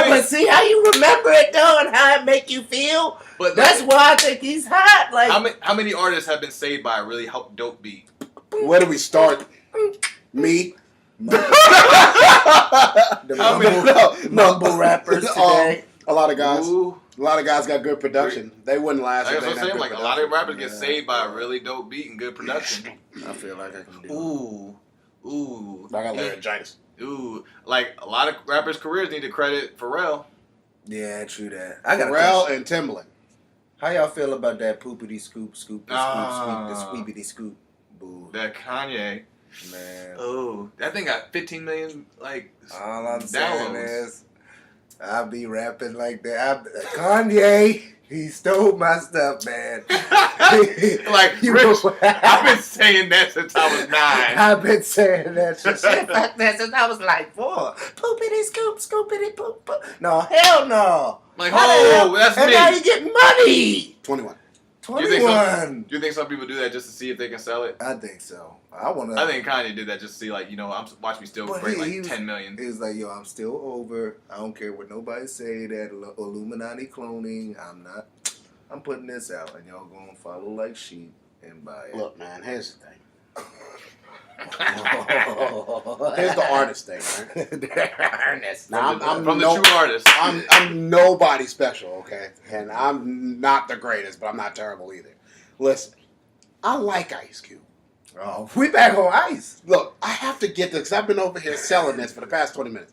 But see how you remember it though, and how it make you feel. But that's why I think he's hot. Like how many artists have been saved by a really dope beat? Where do we start? Me. Mumble rappers today. A lot of guys. Ooh. A lot of guys got good production. They wouldn't last. That's what I'm saying. Like a lot of rappers get saved by a really dope beat and good production. I feel like I can do. Ooh. I got laryngitis. Ooh. Like a lot of rappers' careers need to credit Pharrell. Yeah, true that. I got Pharrell and Timbaland. How y'all feel about that poopity scoop, scoop, the squeepity scoop? Boo. That Kanye. Man. Oh, that thing got 15 million all I'm saying downloads. is, I'll be rapping like that. Kanye, he stole my stuff, man. Like, Rich, I've been saying that since I was 9. I've been saying that shit like that since I was like 4. Poopity scoop, scoopity poop. No, hell no. Like, oh, that's and me. now you get money. 21. 21. Do you think some people do that just to see if they can sell it? I think so. I think Kanye did that just to see, like, watch me still break like 10 million. He was like, yo, I'm still over. I don't care what nobody say that Illuminati cloning. I'm putting this out, and y'all gonna follow like sheep and buy it. Look, man, here's the thing. Here's the artist thing, man. Now, I'm from the true artist. I'm nobody special, okay? And I'm not the greatest, but I'm not terrible either. Listen, I like Ice Cube. Oh, we back on ice. Look, I have to get this because I've been over here selling this for the past 20 minutes.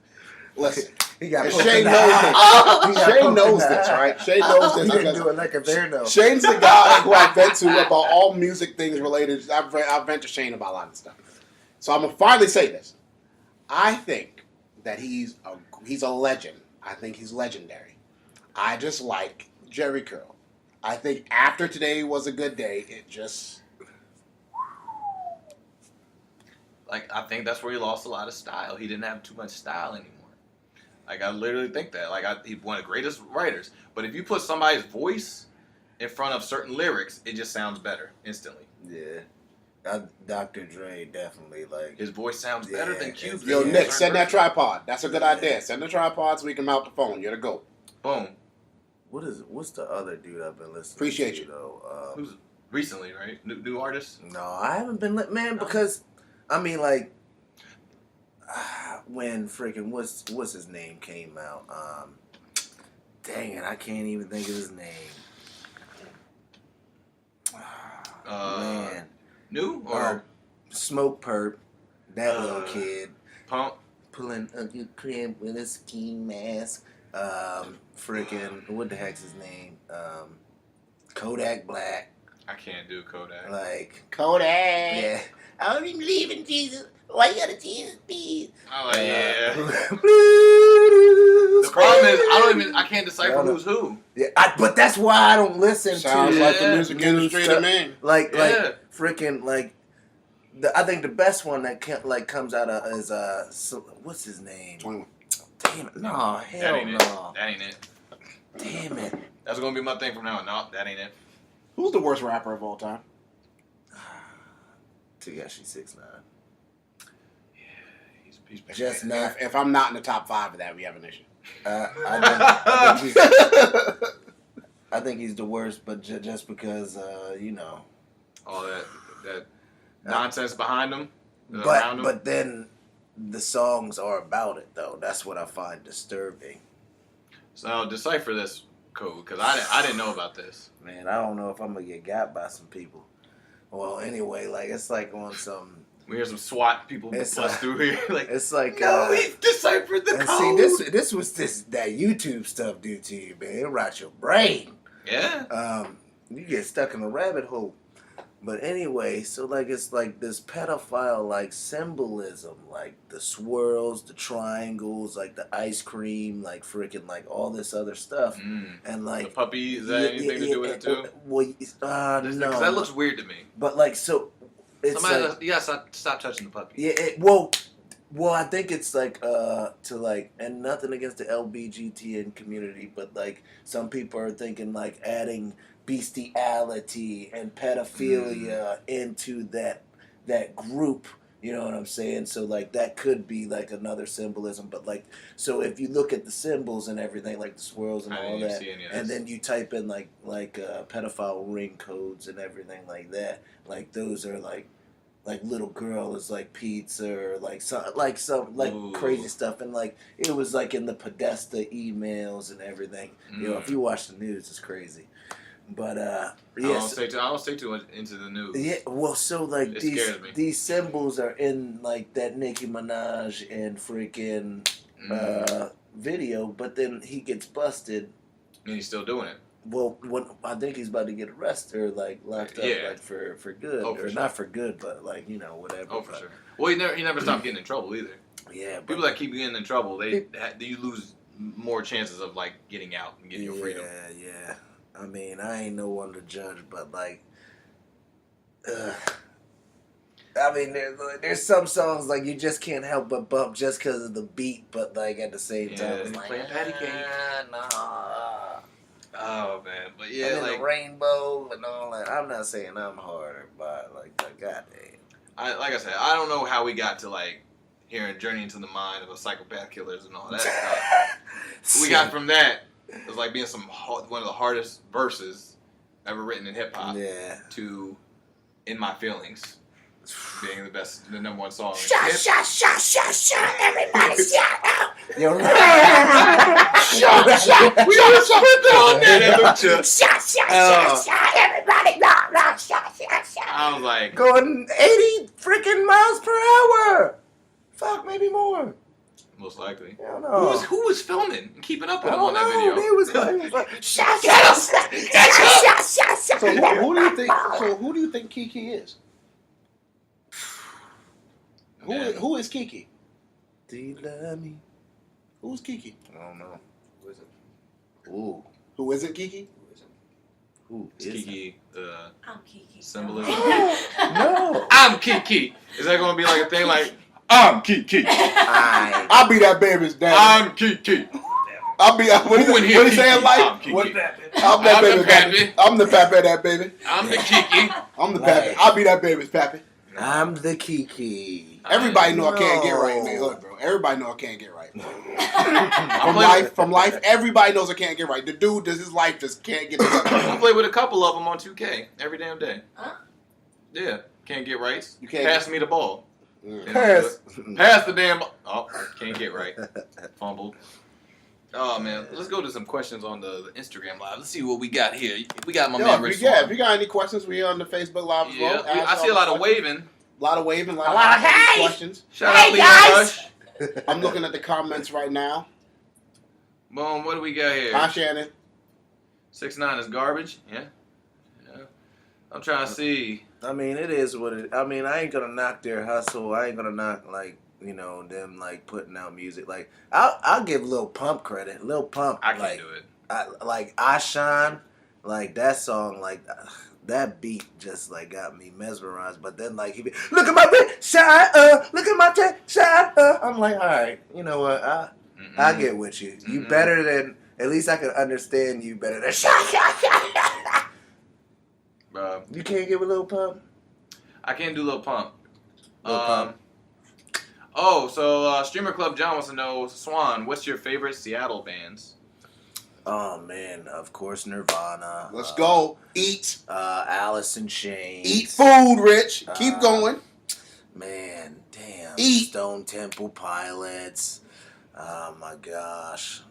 Listen, he got Shane knows this. Shane knows this, right? Shane knows this. He didn't do it like a bear, though. Shane's the guy who I vent to about all music things related. I vent to Shane about a lot of stuff. So I'm gonna finally say this. I think that he's a legend. I think he's legendary. I just like Jerry Curl. I think after today was a good day. It just. Like, I think that's where he lost a lot of style. He didn't have too much style anymore. Like, I literally think that. Like, he's one of the greatest writers. But if you put somebody's voice in front of certain lyrics, it just sounds better instantly. Yeah. Dr. Dre definitely, like... His voice sounds better than Cube's. Yo, Nick, send that tripod. That's a good idea. Send the tripod so we can mount the phone. You're the GOAT. Boom. What's the other dude I've been listening Appreciate to, you. though? Who's recently, right? New artist? No, I haven't been... Man, because... I mean, like, when freaking what's his name came out, dang it, I can't even think of his name. Man, new or Smoke Perp, that little kid, Pump pulling up your crib with a ski mask. Freaking what the heck's his name? Kodak Black. I can't do Kodak. Like Kodak. Yeah. I don't even believe in Jesus. Why you gotta Jesus be? Oh, like, yeah. The problem is, I can't decipher who's who. Yeah, but that's why I don't listen to. Sounds like the music industry to me. Like freaking like. I think the best one that comes out of is what's his name? 21. Damn it! No, hell no. That ain't it. Damn it! That's gonna be my thing from now on. No, that ain't it. Who's the worst rapper of all time? Tekashi 6ix9ine. Yeah, he's just not. If I'm not in the top 5 of that, we have an issue. I think he's the worst, but just because all that nonsense behind him, around him. But then the songs are about it, though. That's what I find disturbing. So decipher this code, because I didn't know about this. Man, I don't know if I'm gonna get got by some people. Well, anyway, like it's like on some. We hear some SWAT people bust through here. Like it's like no, he deciphered the code. See, this was that YouTube stuff do to you, man. It rots your brain. Yeah. You get stuck in a rabbit hole. But anyway, so like it's like this pedophile like symbolism, like the swirls, the triangles, like the ice cream, like freaking like all this other stuff, and like the puppy. Is that anything to do with it too? Well, no, because that looks weird to me. But like so, it's somebody you gotta stop touching the puppy. Yeah, well, I think it's like to like, and nothing against the LBGTN community, but like some people are thinking like adding bestiality and pedophilia into that group You know what I'm saying? So like that could be like another symbolism, but like so if you look at the symbols and everything, like the swirls and all that, and then you type in like pedophile ring codes and everything like that, like those are like little girl is like pizza or like some Ooh. crazy stuff, and like it was like in the Podesta emails and everything. You know, if you watch the news, it's crazy. But I don't stay too much into the news. Yeah, well, so like it these symbols are in like that Nicki Minaj and freaking video, but then he gets busted. And he's still doing it. Well, I think he's about to get arrested or like locked up like for good, or sure. not for good, but like whatever. Oh, for sure. Well, he never stopped getting in trouble either. Yeah, people that keep getting in trouble, you lose more chances of like getting out and getting your freedom. Yeah. I mean, I ain't no one to judge, but like, I mean, there's some songs like you just can't help but bump just because of the beat, but like at the same time, it's like, patty cake. Nah. Oh man, but yeah, and then like the rainbow and all that. I'm not saying I'm harder, but like goddamn. Like I said, I don't know how we got to like hearing "Journey into the Mind of a Psychopath Killers" and all that stuff. We got from that. It was like being one of the hardest verses ever written in hip hop. Yeah. To "In My Feelings" being the number one song. Shut, everybody shut up. Yo, shut. We gotta split on that. Shut, everybody. No, shut. I was like, going 80 freaking miles per hour. Fuck, maybe more. Most likely. I don't know. Who was filming and keeping up with him on that video? He was like, Shut. So who do you think Kiki is? Who is Kiki? Do you love me? Who's Kiki? I don't know. Who is it? Ooh. Who isn't Kiki? Who is Kiki? I'm Kiki. Symbolism. No. I'm Kiki. Is that gonna be like a thing like I'm Kiki? I'll be that baby's daddy. I'm Kiki. I'll be. What he saying like? I'm Kiki. I'm that baby daddy. I'm the pappy of that baby. I'm the Kiki. I'm the pappy. I'll be that baby's pappy. I'm the Kiki. Everybody know I can't get right in the hood, bro. Everybody know I can't get right. From life, everybody knows I can't get right. The dude does his life just can't get together. I play with a couple of them on 2K every damn day. Huh? Yeah, can't get right. You can't pass me the ball. Pass the damn ball. Oh, can't get right. Fumbled. Oh man, let's go to some questions on the Instagram live. Let's see what we got here. We got my man Rich. If you got any questions, we're on the Facebook live as well. I see a lot of waving. A lot of waving. A lot of questions. Shout out Leon Rush. I'm looking at the comments right now. Boom, what do we got here? Hi, Shannon. 6ix9ine is garbage. Yeah. I'm trying to see. I mean, it is what it. I mean, I ain't gonna knock their hustle. I ain't gonna knock them like putting out music. Like I'll give Lil Pump credit. Lil Pump. I can't do it. I Shine, like that song, like that beat just like got me mesmerized. But then like he be, look at my bitch shine, look at my tech shine. I'm like, all right, you know what? I get with you. You better than, at least I can understand you better than Bro. You can't get with Lil Pump? I can't do Lil Pump. Lil Pump. Oh, so Streamer Club John wants to know, Swann, what's your favorite Seattle bands? Oh man, of course Nirvana. Let's go. Eat. Alice in Chains. Eat food, Rich. Keep going. Man, damn. Eat. Stone Temple Pilots. Oh my gosh.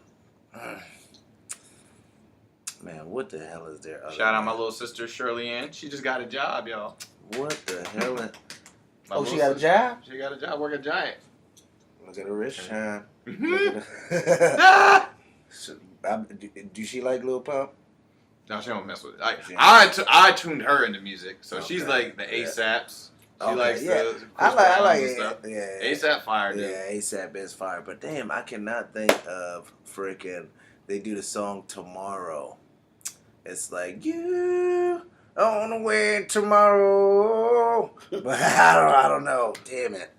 Man, what the hell is there? Shout out my little sister Shirley Ann. She just got a job, y'all. What the hell? She got a job? She got a job. Work at Giant. Look at her wrist shine. Do she like Lil Pump? No, she don't mess with it. I tuned her into music, so she's like the ASAPs. She likes the Chris I like and stuff. Yeah. ASAP fire, dude. Yeah, ASAP is fire. But damn, I cannot think of freaking. They do the song Tomorrow. It's like you on the way tomorrow, but I don't know. Damn it.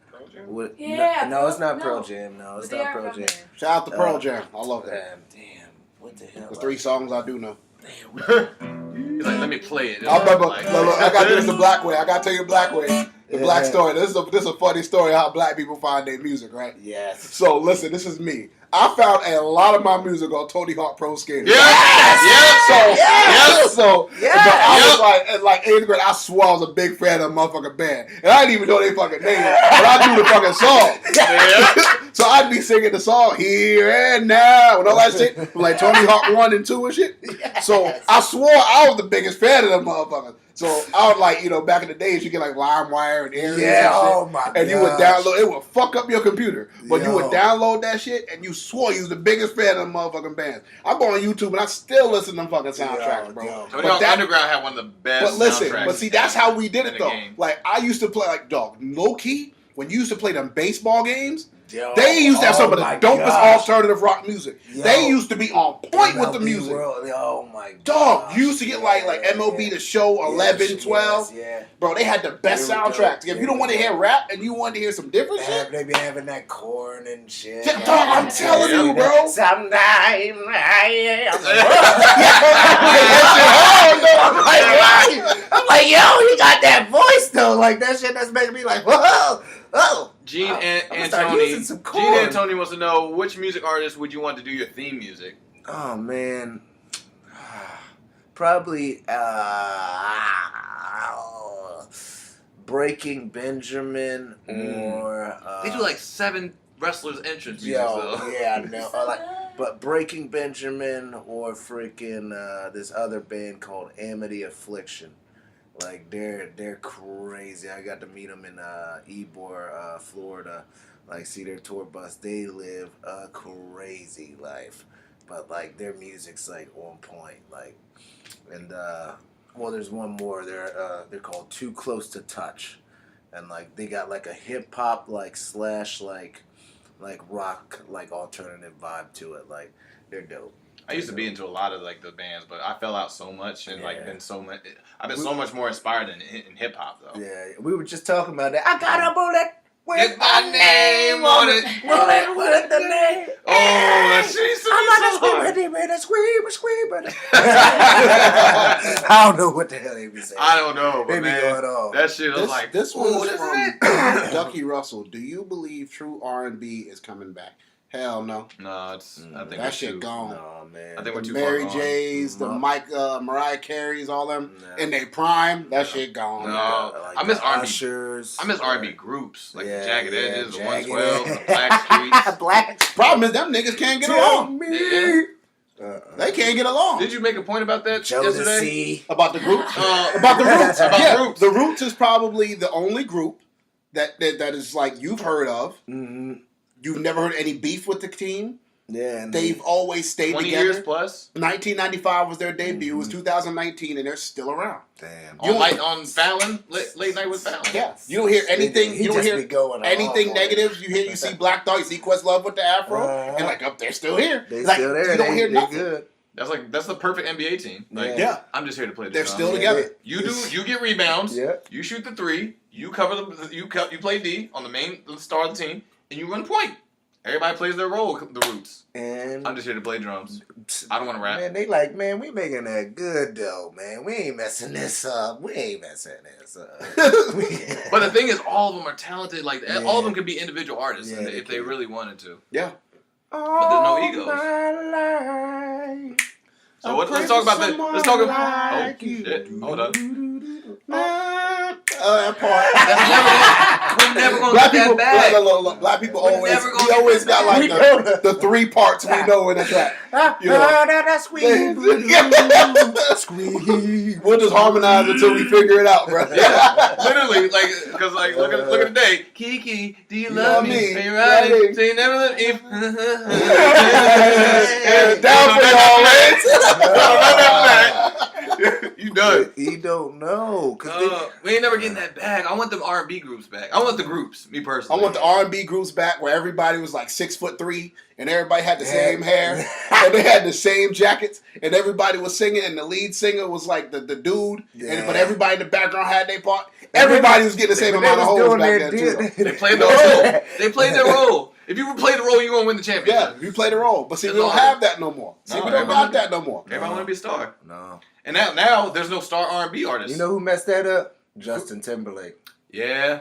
No, it's not Pearl Jam. No, it's not Pearl Jam. Shout out to Pearl Jam. I love that. Damn. What the hell? The 3 songs I do know. He's like, let me play it. I remember. I got to do this the black way. I got to tell you the black way. The black story. This is a funny story how black people find their music, right? Yes. So listen, this is me. I found a lot of my music on Tony Hawk Pro Skater. So I was like, in like 8th grade, I swore I was a big fan of the motherfucking band. And I didn't even know they fucking name, but I knew the fucking song. So I'd be singing the song Here and Now and all that shit from like Tony Hawk 1 and 2 and shit. So I swore I was the biggest fan of them motherfuckers. So I was like, back in the days, you get like LimeWire and Aries and shit. Oh my god. And you would download, it would fuck up your computer. But you would download that shit and you swore you was the biggest fan of them motherfucking bands. I go on YouTube and I still listen to them fucking soundtracks, bro. Tony Hawk Underground had one of the best soundtracks. But see, that's how we did it though. Like, I used to play, like, low key, when you used to play them baseball games, they used to have some of the dopest alternative rock music. They used to be on point with the music. Oh my god. Dog, you used to get like MLB The Show 11, 12. Bro, they had the best soundtracks. If you don't want to hear rap and you want to hear some different shit. They be having that corn and shit. Dog, I'm telling you, bro. Sometimes I am. I'm like, yo, he got that voice though. Like that shit that's making me like, whoa. Oh, Gene and Tony wants to know, which music artist would you want to do your theme music? Oh man, probably Breaking Benjamin or they do like 7 wrestlers entrance music though. Yeah, I know. But Breaking Benjamin or freaking this other band called Amity Affliction. Like they're crazy. I got to meet them in Ybor, Florida. Like see their tour bus. They live a crazy life, but like their music's like on point. Like, and there's one more. They're called Too Close to Touch, and like they got like a hip hop slash rock alternative vibe to it. Like they're dope. I used to be into a lot of like the bands, but I fell out so much and been so much. I've been so much more inspired in hip hop though. Yeah, we were just talking about that. I got a bullet with my name on it. Bullet with the name. Oh, that shit used to be I don't know what the hell they be saying. I don't know, but they be going on. That shit was like. This one is from Ducky Russell. Do you believe true R&B is coming back? Hell no. No, I think that shit gone. No, man. I think we're too Mary far J's, the Mariah Carey's, all them in their prime. That shit gone. No, I miss R&B. I miss R&B groups like the Jagged Edges, the 112, the Black Streets. Problem is them niggas can't get along. They can't get along. Did you make a point about that yesterday? About the groups? About the Roots. Groups. The Roots is probably the only group that is like you've heard of. Mm-hmm. You've never heard any beef with the team. Yeah, they've always stayed 20 together. 20 years plus. 1995 was their debut. It was 2019, and they're still around. Damn. On Fallon, late night with Fallon. Yeah, you don't hear anything. You don't hear anything negative. You see Black Thought. You see Questlove with the afro, and like up, they're still here. They still there. You don't hear nothing. Good. That's the perfect NBA team. Like, I'm just here to play the They're still together. You get rebounds. Yeah. You shoot the 3. You cover them. You play D on the star of the team, and you run point. Everybody plays their role, the Roots. And I'm just here to play drums. I don't want to rap. Man, they we making that good though, man. We ain't messing this up. But the thing is, all of them are talented. Like all of them could be individual artists if they really wanted to. Yeah. But there's no egos. So let's talk about that. Let's talk about. Oh shit! Hold up. That part. We're never gonna get that back. Black people always got like the 3 parts we know in the track. That's sweet. We'll just harmonize until we figure it out, bro. Yeah, literally, because look at the day. Kiki, do you love me? Are you riding? So you never let me. Down for y'all, man. You done. He don't know. We ain't never getting that back. I want them R&B groups back. I want the groups, me personally. I want the R&B groups back where everybody was like 6'3" and everybody had the same hair and they had the same jackets and everybody was singing and the lead singer was like the dude, but everybody in the background had their part. Everybody was getting the same amount of hoes back then too. They played their role. They played their role. If you play the role, you're going to win the championship. Yeah, you play the role. But see, we don't have that no more. We don't got that no more. Everybody want to be a star. No. And now there's no star R&B artists. You know who messed that up? Justin Timberlake. Yeah.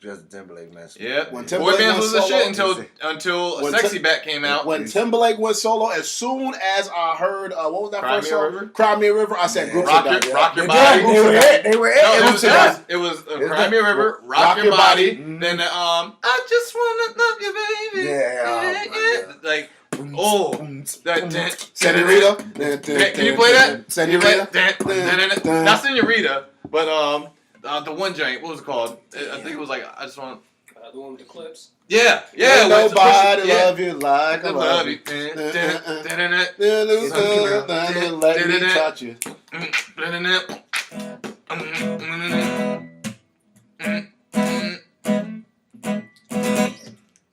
Justin Timberlake messed. Yep. When Boy Timberlake bands went was the shit solo- until When Sexy Back came out. When Timberlake went solo, as soon as I heard what was that Cry first Me a song? River? Cry Me a River. I said, "Groups Rock are your, done." rock your They body. did. They were it. They were it. No, It was Cry Me a River, Rock Your Body. Then I just wanna love you, baby. Yeah. Like, Senorita. Can you play that? Senorita. Not Senorita, but the one joint. What was it called? I think it was like I just want. The one with the clips. Yeah. Ain't with the nobody push- yeah. love you like I love you. Let me touch you.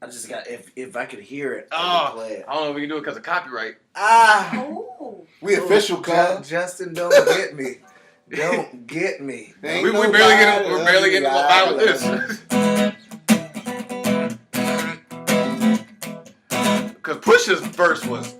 I just got if I could hear it, I Oh, would play it. I don't know if we can do it because of copyright. Oh. We official, cuz. Justin, don't get me. Don't get me. Ain't We're nobody barely getting love by you with like this. Because Push's verse was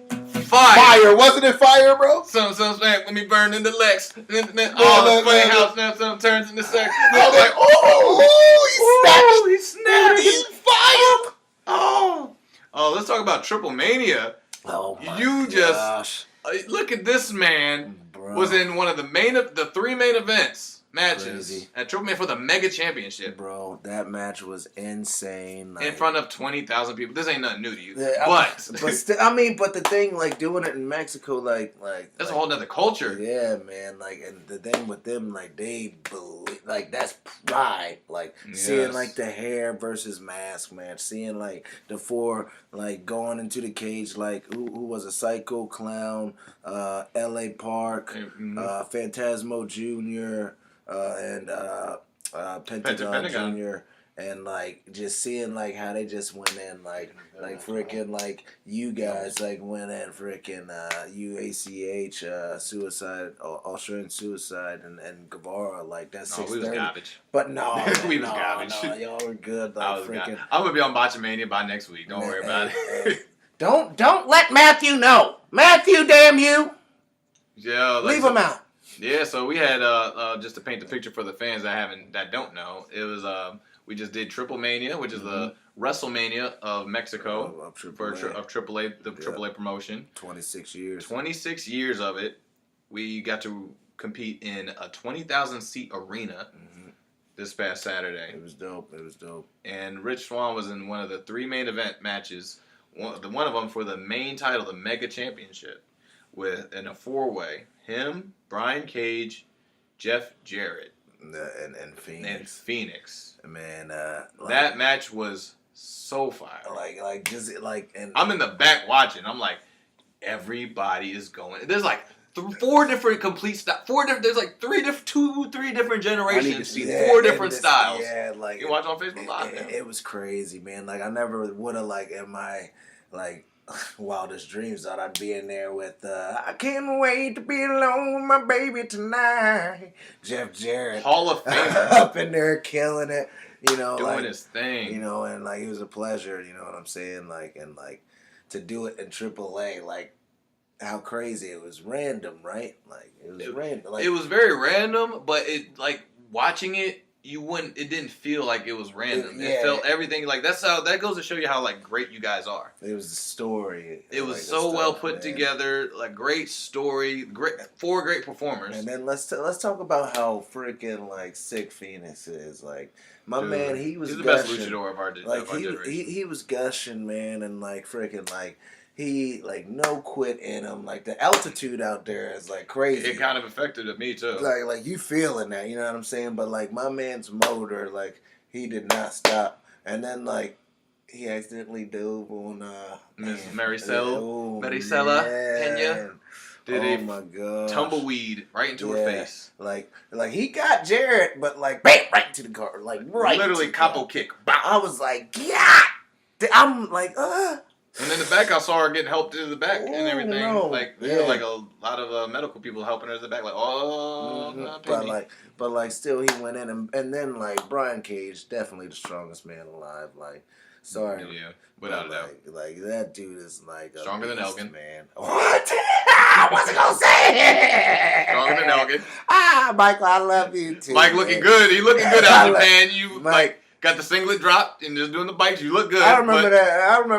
fire. Wasn't it fire, bro? Some smack when me burn in the Lex. Oh, funny how some turns into sex. I was like, oh, he snapped. He's fire. Oh, let's talk about Triple Mania. Oh my gosh. Look at this man. Bro. Was in one of the 3 main events matches Crazy. at Triple Mania for the Mega Championship. Bro, that match was insane. In front of 20,000 people. This ain't nothing new to you. Yeah, but but the thing, like doing it in Mexico, like that's a whole nother culture. Yeah, man. Like, and the thing with them, like they believe, like that's pride. Like seeing like the hair versus mask match, seeing like the 4 like going into the cage, like who was a Psycho Clown, L.A. Park, Phantasmo Jr. And Pentagon Jr. And like just seeing like how they just went in like freaking like you guys like went in freaking UACH Suicide Australian Suicide and Guevara like that's 6:30. We was garbage. But no, we was garbage. No, y'all were good. Like freaking. I'm gonna be on Botchamania by next week. Don't worry about it. Don't let Matthew know. Matthew, damn you! Yeah, leave him out. Yeah, so we had just to paint the picture for the fans that don't know, it was we just did Triple Mania, which is the WrestleMania of Mexico of AAA, the AAA promotion. 26 years. 26 years of it. We got to compete in a 20,000 seat arena this past Saturday. It was dope. And Rich Swann was in one of the 3 main event matches. One of them for the main title, the Mega Championship, in a 4-way. Him, Brian Cage, Jeff Jarrett, and Phoenix. Man, that match was so fire. And I'm in the back watching. I'm like, everybody is going. There's like 4 different complete styles. There's like 3 different generations. 4 different styles. Yeah, like you watch on Facebook Live. It was crazy, man. Like I never would have like in my like wildest dreams thought I'd be in there with I can't wait to be alone with my baby tonight. Jeff Jarrett, Hall of Famer, up in there killing it. You know, doing his thing. You know, and like it was a pleasure. You know what I'm saying? Like and like to do it in AAA, like. How crazy it was random, right? Like it was random. Like, it was very random, but it like watching it, it didn't feel like it was random. It felt everything like that goes to show you how like great you guys are. It was a story. It was so well put together, like great story, 4 great performers. And then let's talk about how freaking like sick Phoenix is. Like my man, he's the best luchador of our generation. He was gushing, man, and like freaking like. He like no quit in him. Like the altitude out there is like crazy. It kind of affected me too. Like you feeling that, you know what I'm saying? But like my man's motor, like he did not stop. And then like he accidentally dove on Miss Maricela Pena. Did my god! Tumbleweed right into her face. Like he got Jarrett, but like bam, right to the car, like right. Literally capo kick. Bow. I was like, yeah. I'm like, And then the back, I saw her getting helped into the back and everything. No. Like there was like a lot of medical people helping her to the back. Like, but like still, he went in and then like Brian Cage, definitely the strongest man alive. Like, sorry, yeah, without a doubt. Like that dude is like stronger than Elgin, man. What? I wasn't gonna say it. Stronger than Elgin. Michael, I love you too. Mike looking good. He looking good out in Japan. You Mike. like got the singlet dropped and just doing the bikes. You look good. I remember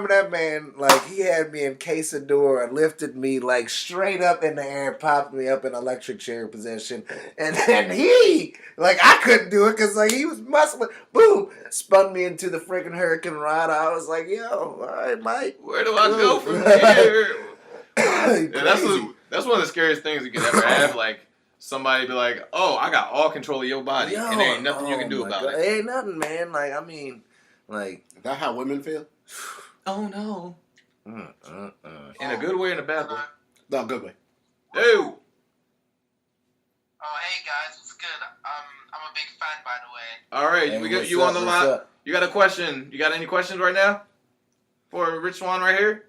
that man. Like he had me in Quesadora, lifted me like straight up in the air, popped me up in electric chair position, and then he like I couldn't do it because like he was muscling. Boom, spun me into the freaking Hurricane Rana. I was like, yo, all right, Mike. Where do I go from here? And that's one of the scariest things you can ever have. Like somebody be like, "Oh, I got all control of your body, and there ain't nothing you can do about it." Ain't nothing, man. Like I mean, like Is that how women feel? Oh no. In a good way, or in a bad way. No, good way. Ew. Oh, hey guys, what's good? I'm a big fan, by the way. All right, hey, we got you on the line. You got a question? You got any questions right now for Rich Swann right here?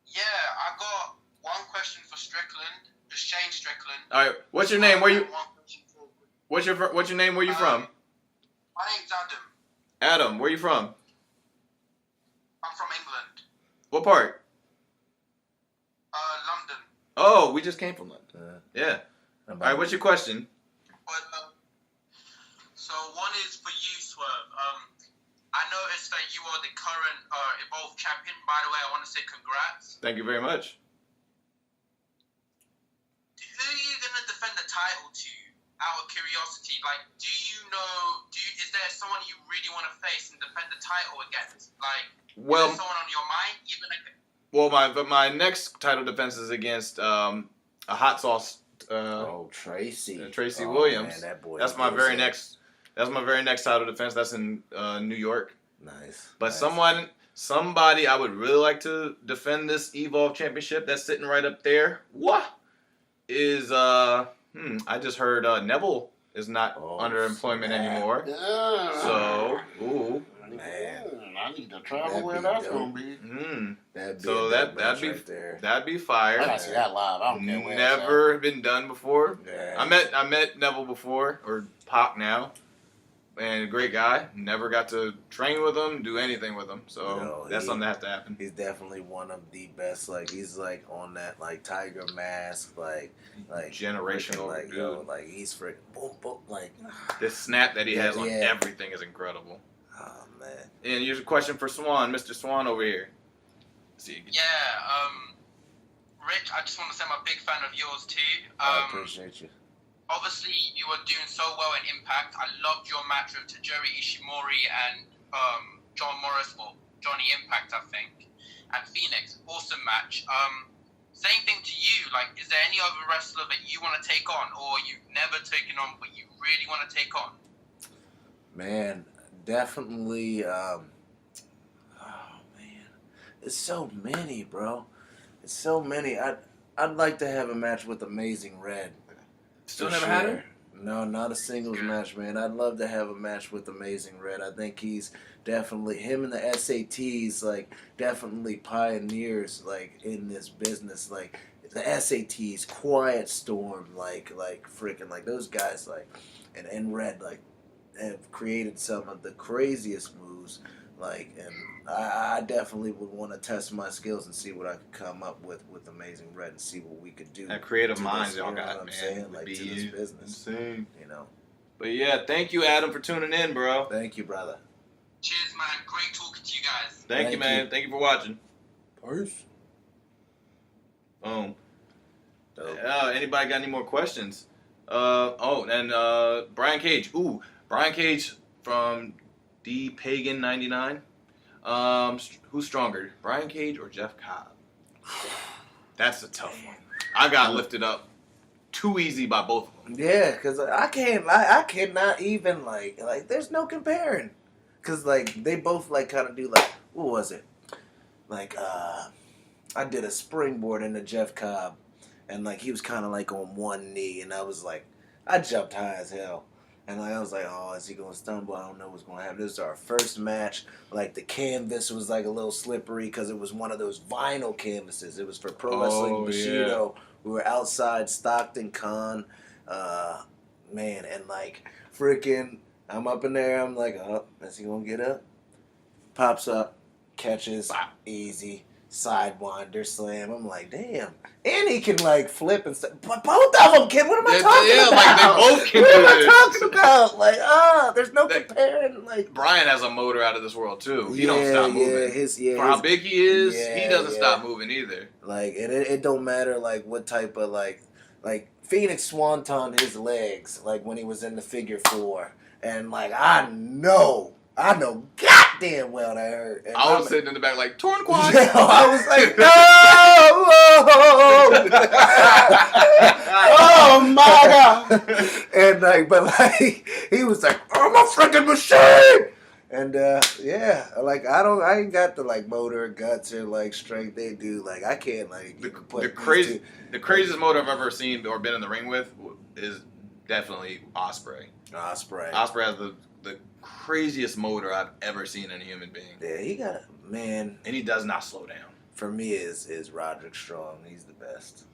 Yeah, I got one question for Strickland, Shane Strickland. All right, what's your name? What's your name? Where you from? My name's Adam. Adam, where you from? I'm from England. What part? London. Oh, we just came from London. Yeah. All right, what's your question? But so one is for you, Swerve. I noticed that you are the current Evolve champion. By the way, I want to say congrats. Thank you very much. Who are you gonna defend the title to? Out of curiosity, like, is there someone you really want to face and defend the title against? Like, is there someone on your mind? Well, my next title defense is against a hot sauce. Tracy. Tracy Williams. Man, that boy. That's my very next. That's my very next title defense. That's in New York. Nice. But somebody I would really like to defend this Evolve Championship. That's sitting right up there. What is I just heard Neville is not under employment anymore. Yeah. So, man, I need to travel where that's gonna be. That'd be fire. I gotta see that live. I don't care where. Never been done before. Yeah. I met Neville before, or Pac now, and a great guy. Never got to train with him, do anything with him. So that's something that has to happen. He's definitely one of the best. Like he's like on that like Tiger Mask, like generational like dude. yo, like he's freaking boom boom like this snap that he has on everything is incredible. Oh man. And here's a question for Swann, Mr. Swann over here. Rich, I just want to say I'm a big fan of yours too. I appreciate you. Obviously, you were doing so well in Impact. I loved your match with Tajiri Ishimori and John Morris, or Johnny Impact, I think, and Phoenix. Awesome match. Same thing to you. Like, is there any other wrestler that you want to take on, or you've never taken on, but you really want to take on? Man, definitely. Oh man, it's so many, bro. It's so many. I'd like to have a match with Amazing Red. Still never had him? No, not a singles match, man. I'd love to have a match with Amazing Red. I think he's definitely, him and the SATs, like, definitely pioneers, like, in this business. Like, the SATs, Quiet Storm, like freaking, like, those guys, like, and Red, like, have created some of the craziest moves, like, and I definitely would want to test my skills and see what I could come up with Amazing Red and see what we could do. That creative minds this, y'all you know got, what I'm man. saying? Like, to this business. Insane. You know. But yeah, thank you, Adam, for tuning in, bro. Thank you, brother. Cheers, man. Great talking to you guys. Thank you, man. Thank you for watching. Peace. Boom. Dope. Anybody got any more questions? And Brian Cage. Ooh, Brian Cage from D Pagan 99. Who's stronger, Brian Cage or Jeff Cobb? That's a tough one. I got lifted up too easy by both of them. Yeah, because I cannot even, like, there's no comparing. Because, like, they both, like, kind of do, like, what was it? Like, I did a springboard into Jeff Cobb, and, like, he was kind of, like, on one knee, and I was, like, I jumped high as hell. And like, I was like, oh, is he going to stumble? I don't know what's going to happen. This was our first match. Like, the canvas was, like, a little slippery because it was one of those vinyl canvases. It was for Pro Wrestling Bushido. Yeah. We were outside Stockton Con. Man, and, like, freaking, I'm up in there. I'm like, oh, is he going to get up? Pops up. Catches. Easy. sidewinder slam. I'm like, damn. And he can like flip and stuff. But both of them can. What am I talking about? Like they both can what do am I this. talking about? Like, there's no comparing. Like Brian has a motor out of this world too. He don't stop moving. For how big he is, he doesn't stop moving either. Like, and it don't matter like what type of like Phoenix Swanton his legs like when he was in the figure 4, and like I know goddamn well that hurt. And I was sitting in the back like torn quad. I was like, no! Oh my god! And like, but like, he was like, "I'm a freaking machine!" And like I ain't got the like motor, guts, or like strength they do. Like I can't like the craziest motor I've ever seen or been in the ring with is definitely Osprey. Osprey has the craziest motor I've ever seen in a human being. Yeah, he got man, and he does not slow down. For me, is Roderick Strong. He's the best.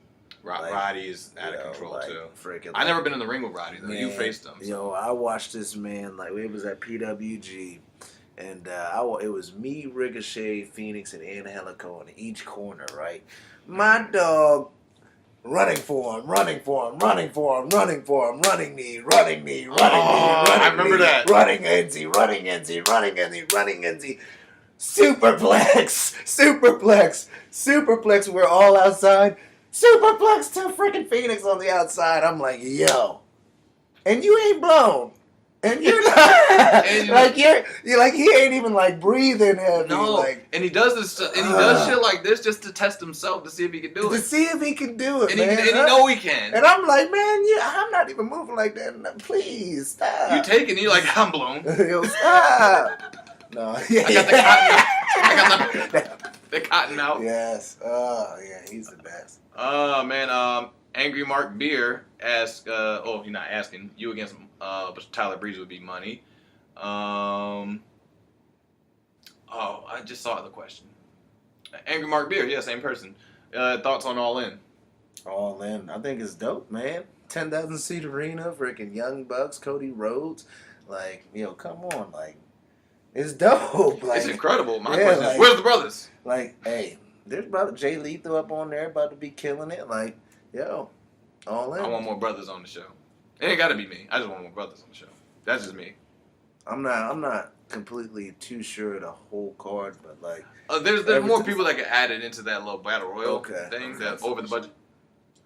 Roddy is out of control like, too. I've never been in the ring with Roddy though. You faced him. So. Yo, I watched this man like it was at PWG, and it was me, Ricochet, Phoenix, and Angelico in each corner. Right, my dog. Running for him, running knee, I remember that. running NZ, superplex, we're all outside, superplex to freaking Phoenix on the outside. I'm like, yo, and you ain't blown. And you're not you're like he ain't even like breathing heavy. No, like, and he does this, and he does shit like this just to test himself to see if he can do it. To see if he can do it, and man. He know he can. And I'm like, man, I'm not even moving like that. No, please stop. You taking? You like I'm blown. Yo, stop. No, I got the cotton out. Yes. Oh yeah, he's the best. Oh man, Angry Mark Beer asked. You're not asking. You against Tyler Breeze would be money. I just saw the question. Angry Mark Beer, yeah, same person. Thoughts on All In? All In, I think it's dope, man. 10,000 seat arena, freaking Young Bucks, Cody Rhodes, like, come on, like, it's dope. Like, it's incredible. My question is, where's the brothers? Like, hey, there's brother Jay Lethal up on there, about to be killing it. Like, yo, All In. I want more brothers on the show. It ain't got to be me. I just want more brothers on the show. That's just me. I'm not completely too sure of the whole card, but like there's more people that get added into that little battle royal thing that over the budget.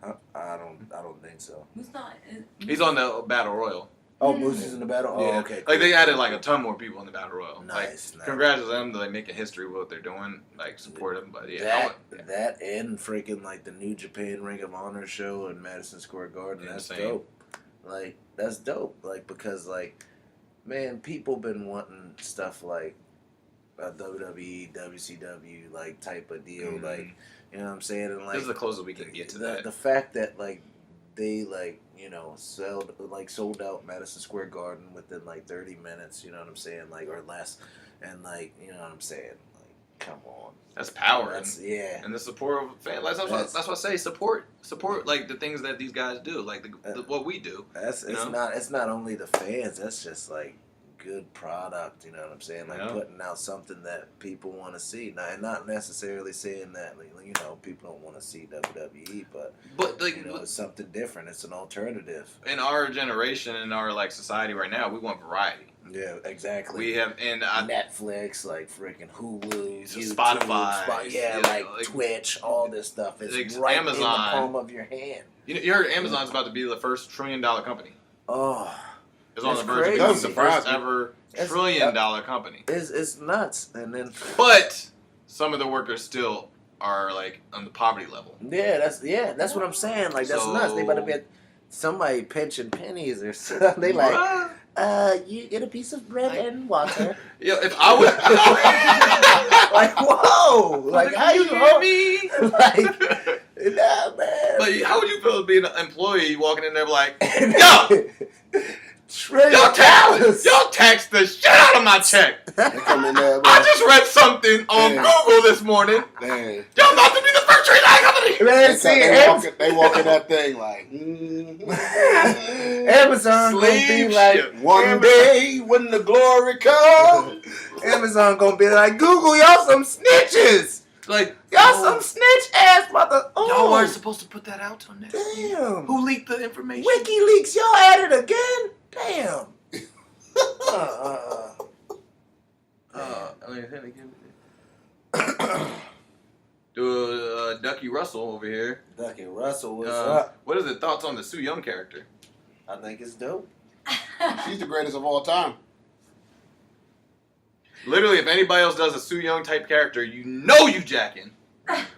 I don't think so. Who's not? He's on the battle royal. Oh, Moose is in the battle. Oh, yeah. Okay. Like they added like a ton more people in the battle royal. Nice. Congrats to them. They're making history with what they're doing. Like support them, but yeah. That and freaking like the New Japan Ring of Honor show in Madison Square Garden. That's dope. Like that's dope. Like because like. Man, people been wanting stuff like a WWE, WCW like type of deal, like you know what I'm saying, and like this is the closest we can get to that. The fact that like they like sold out Madison Square Garden within like 30 minutes, you know what I'm saying, like or less, and like you know what I'm saying, like come on, that's power, and the support of fans. That's what I say. Support like the things that these guys do, like what we do. It's not only the fans. That's just like good product. You know what I'm saying? Like putting out something that people want to see. Now, and not necessarily saying that people don't want to see WWE, but like it's something different. It's an alternative. In our generation, in our like society right now, we want variety. Yeah, exactly. We have Netflix, like freaking Hulu, YouTube, Spotify, like Twitch, all this stuff is right Amazon, in the palm of your hand. You heard Amazon's about to be the first $1 trillion company. Oh, it's on the verge of becoming the first ever $1 trillion company. It's nuts, and then but some of the workers still are like on the poverty level. Yeah, that's what I'm saying. Like that's nuts. They about to be somebody pinching pennies or something. They like. You get a piece of bread and water. Yeah, if I was like, whoa, like how you hear me? Like, nah, man. But how would you feel being an employee walking in there like, yo, y'all tax the shit out of my check. I just read something on Google this morning. Damn. Y'all about to be the first $1 trillion company. Man, they walk in that thing like, Amazon gonna be like, one day when the glory comes. Amazon gonna be like, Google, y'all some snitches. like, y'all some snitch ass mother. Y'all weren't supposed to put that out till next week. Damn. Who leaked the information? WikiLeaks, y'all at it again? Damn. Ducky Russell over here. Ducky Russell, what's up? What are the thoughts on the Soo Young character? I think it's dope. She's the greatest of all time. Literally, if anybody else does a Soo Young type character, you know you jacking.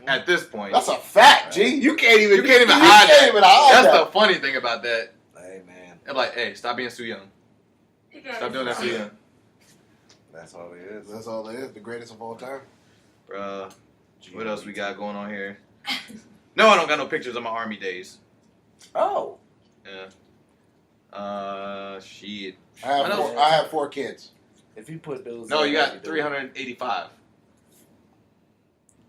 At this point, That's a fact, G. You can't even hide that. That's that. the funny thing about that. Hey, man. I'm like, hey, stop being Soo Young. Stop doing that, Soo Young. That's all it is. That's all it is. The greatest of all time. Bruh, what else we got going on here? No, I don't got no pictures of my army days. Oh. Yeah. Shit. I have 4 kids. If you put those... No, you got 385.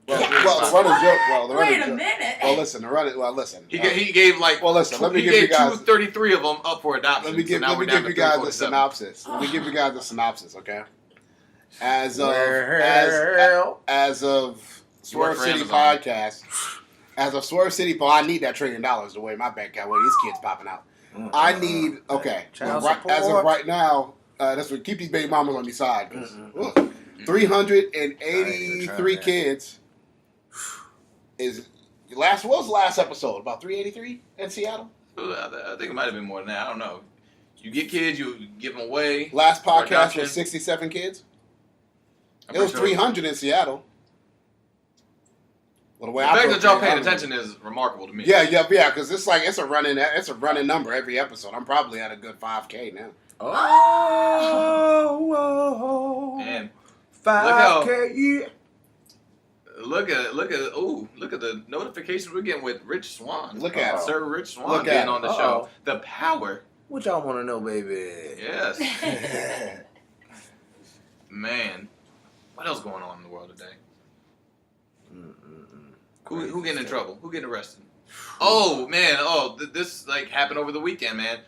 The running joke. Wait a minute. Well, listen. The running. Well, listen. He gave like. Well, listen. Let me he give you gave guys 233 of them up for adoption. Let me give you guys the synopsis. Let me give you guys the synopsis, okay? As of Swerve City podcast, as of Swerve City, I need that $1 trillion the way my bank account, where these kids popping out. I need as of right now. That's what keep these baby mamas on your side. 383 kids is what was the last episode? About 383 in Seattle? I think it might have been more than that. I don't know. You get kids, you give them away. Last podcast was 67 kids. It was 300 in Seattle. Well, the fact that y'all paying attention is remarkable to me. Yeah, because it's a running number every episode. I'm probably at a good 5K now. Oh, man. 5K, yeah. Look at the notifications we're getting with Rich Swann. Look at Sir Rich Swann being on the show. The power. What y'all want to know, baby? Yes. Man, what else going on in the world today? Who getting in trouble? Who getting arrested? Oh man! This happened over the weekend, man.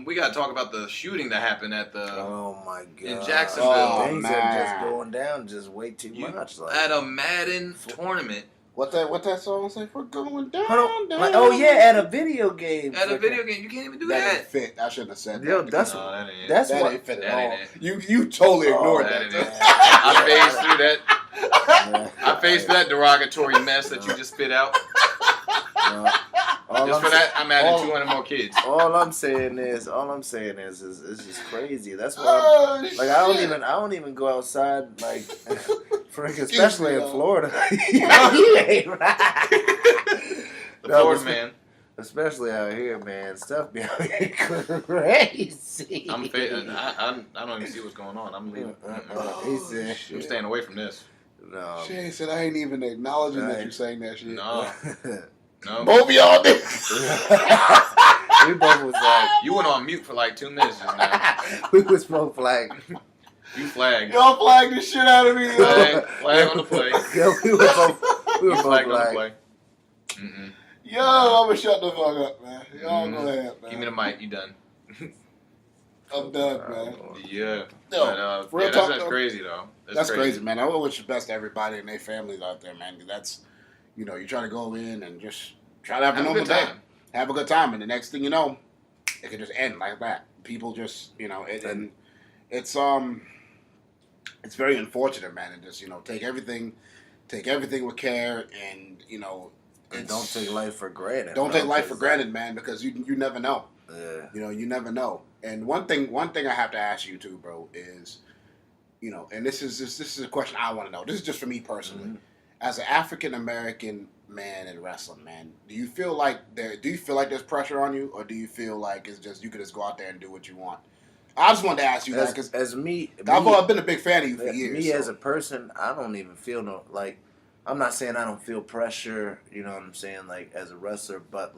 We gotta talk about the shooting that happened at the. Oh my god! In Jacksonville, things are just going down, just way too much. At a Madden tournament. What that song say? We're going down. At a video game. At a video game, you can't even do that. That didn't fit. I shouldn't have said that. Yo, that ain't fit at all. You totally ignored that. I phased through that. I phased that derogatory mess that you just spit out. Just for that, I'm adding 200 more kids. All I'm saying is it's just crazy. That's why I don't even go outside especially in Florida. You ain't right. The Florida man. Especially out here, man. Stuff be out here crazy. I don't even see what's going on. I'm leaving. He said, I'm staying away from this. No. Shay said I ain't even acknowledging that you're saying that shit. No. Both of y'all did. We both was like... You went on mute for like 2 minutes just now. We was both like... You flagged. Y'all flagged the shit out of me. Flag on the play. Yo, we were both flagged like... on the play. Yo, I'm gonna shut the fuck up, man. Y'all go ahead, man. Give me the mic. You done. I'm done, man. Yeah. No, but, that's crazy, though. That's crazy, man. I wish the best to everybody and their families out there, man. That's, you try to go in and just try to have a normal day. Have a good time. And the next thing you know, it can just end like that. People just, and it's very unfortunate, man. And just, take everything with care and, and don't take life for granted. Don't take life for granted, man, because you never know. Yeah. You never know. And one thing I have to ask you too, bro, is, and this is a question I want to know. This is just for me personally. Mm-hmm. As an African American man in wrestling, man, do you feel like there's pressure on you, or do you feel like it's just you can just go out there and do what you want? I just wanted to ask you that because I've been a big fan of you for years. Me as a person, I don't even feel I'm not saying I don't feel pressure, you know what I'm saying, as a wrestler, but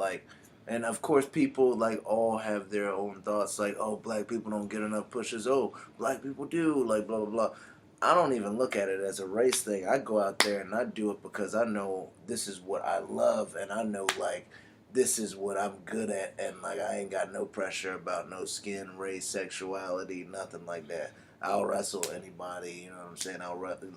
and of course people all have their own thoughts, oh, black people don't get enough pushes, oh, black people do, blah, blah, blah. I don't even look at it as a race thing. I go out there and I do it because I know this is what I love, and I know this is what I'm good at, and I ain't got no pressure about no skin, race, sexuality, nothing like that. I'll wrestle anybody, you know what I'm saying? I'll wrestle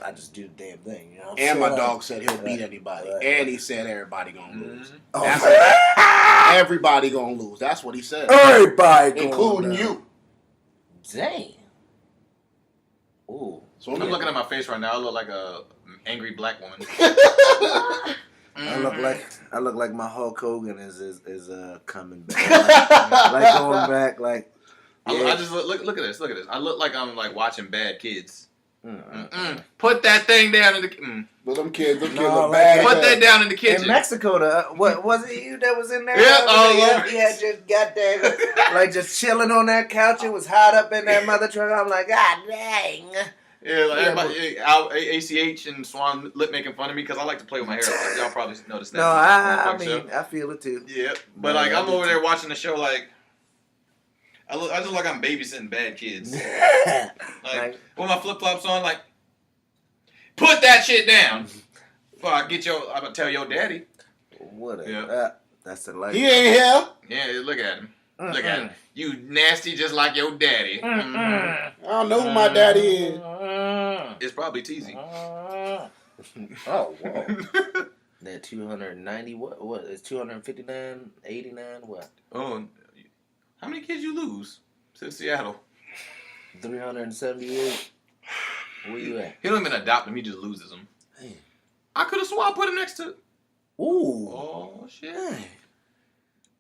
I just do the damn thing. You know. And my dog said he'll beat anybody, and he said everybody gonna lose. Oh. Everybody gonna lose. That's what he said. Everybody, including you. Dang. Ooh. So I'm looking at my face right now. I look like a angry black woman. I look like my Hulk Hogan is coming back, like going back, like. Yeah. I just look at this. Look at this. I look like I'm like watching Bad Kids. Put that thing down in the. But them kids look like bad. Put that down in the kitchen. In Mexico, what was it you that was in there? Yeah, he had just got there, like just chilling on that couch. It was hot up in that mother truck. I'm like, God dang. Yeah, like everybody, ACH and Swann lip making fun of me because I like to play with my hair. Like, y'all probably noticed that. No, I mean, I feel it too. Yeah, but like I'm over there watching the show, like I just look like I'm babysitting Bad Kids. Like with my flip flops on, like put that shit down. Well, I'm gonna tell your daddy. What? That's the life. He ain't here. Yeah, look at him. Look at him. You nasty just like your daddy. I don't know who my daddy is. It's probably Teasy. Oh, whoa. That 290, what? It's 259, 89, what? Oh, how many kids you lose since Seattle? 378. Where you at? He don't even adopt him. He just loses them. Hey. I could have sworn I put him next to. Ooh. Oh shit. Hey.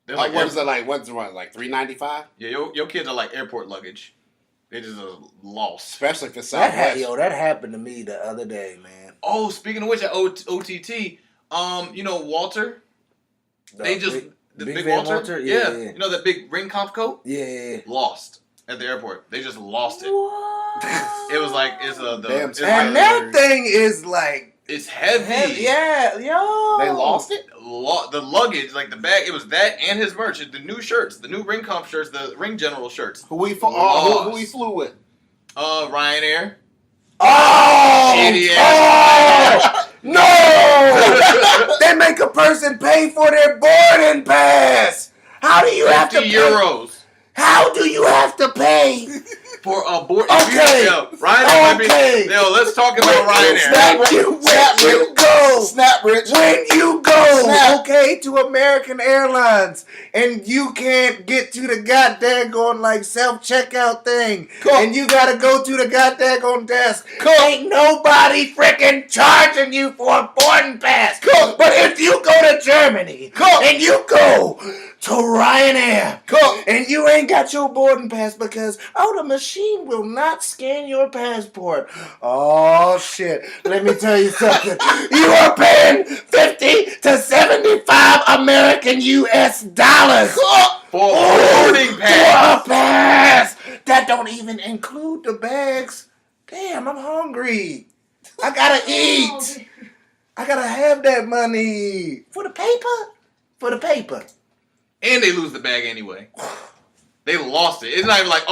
They're Like what is it like? What's it like? $3.95? Yeah, your kids are like airport luggage. They just lost. Especially for Southwest. That happened to me the other day, man. Oh, speaking of which, at OTT, you know Walter. The big Walter. Yeah. You know that big ring comp coat. Yeah. Lost at the airport. They just lost it. What? It was like that thing is like. It's heavy. Yeah, yo. They lost it? The luggage, like the bag, it was that and his merch. The new shirts, the new ring comp shirts, the ring general shirts. Who he flew with? Ryanair. Oh! Shitty ass. No! They make a person pay for their boarding pass. How do you have to pay? €50. How do you have to pay? For a board. Okay. Let's talk about Ryanair. When you go, okay, to American Airlines, and you can't get to the goddamn like self-checkout thing, and you gotta go to the goddamn desk, ain't nobody freaking charging you for a boarding pass. But if you go to Germany, and you go to Ryanair, and you ain't got your boarding pass because, the machine will not scan your passport. Oh, shit. Let me tell you something. You are paying 50 to 75 American US dollars for a boarding pass. For a pass. That don't even include the bags. Damn, I'm hungry. I gotta eat. I gotta have that money. For the paper? For the paper. And they lose the bag anyway. They lost it. It's not even like,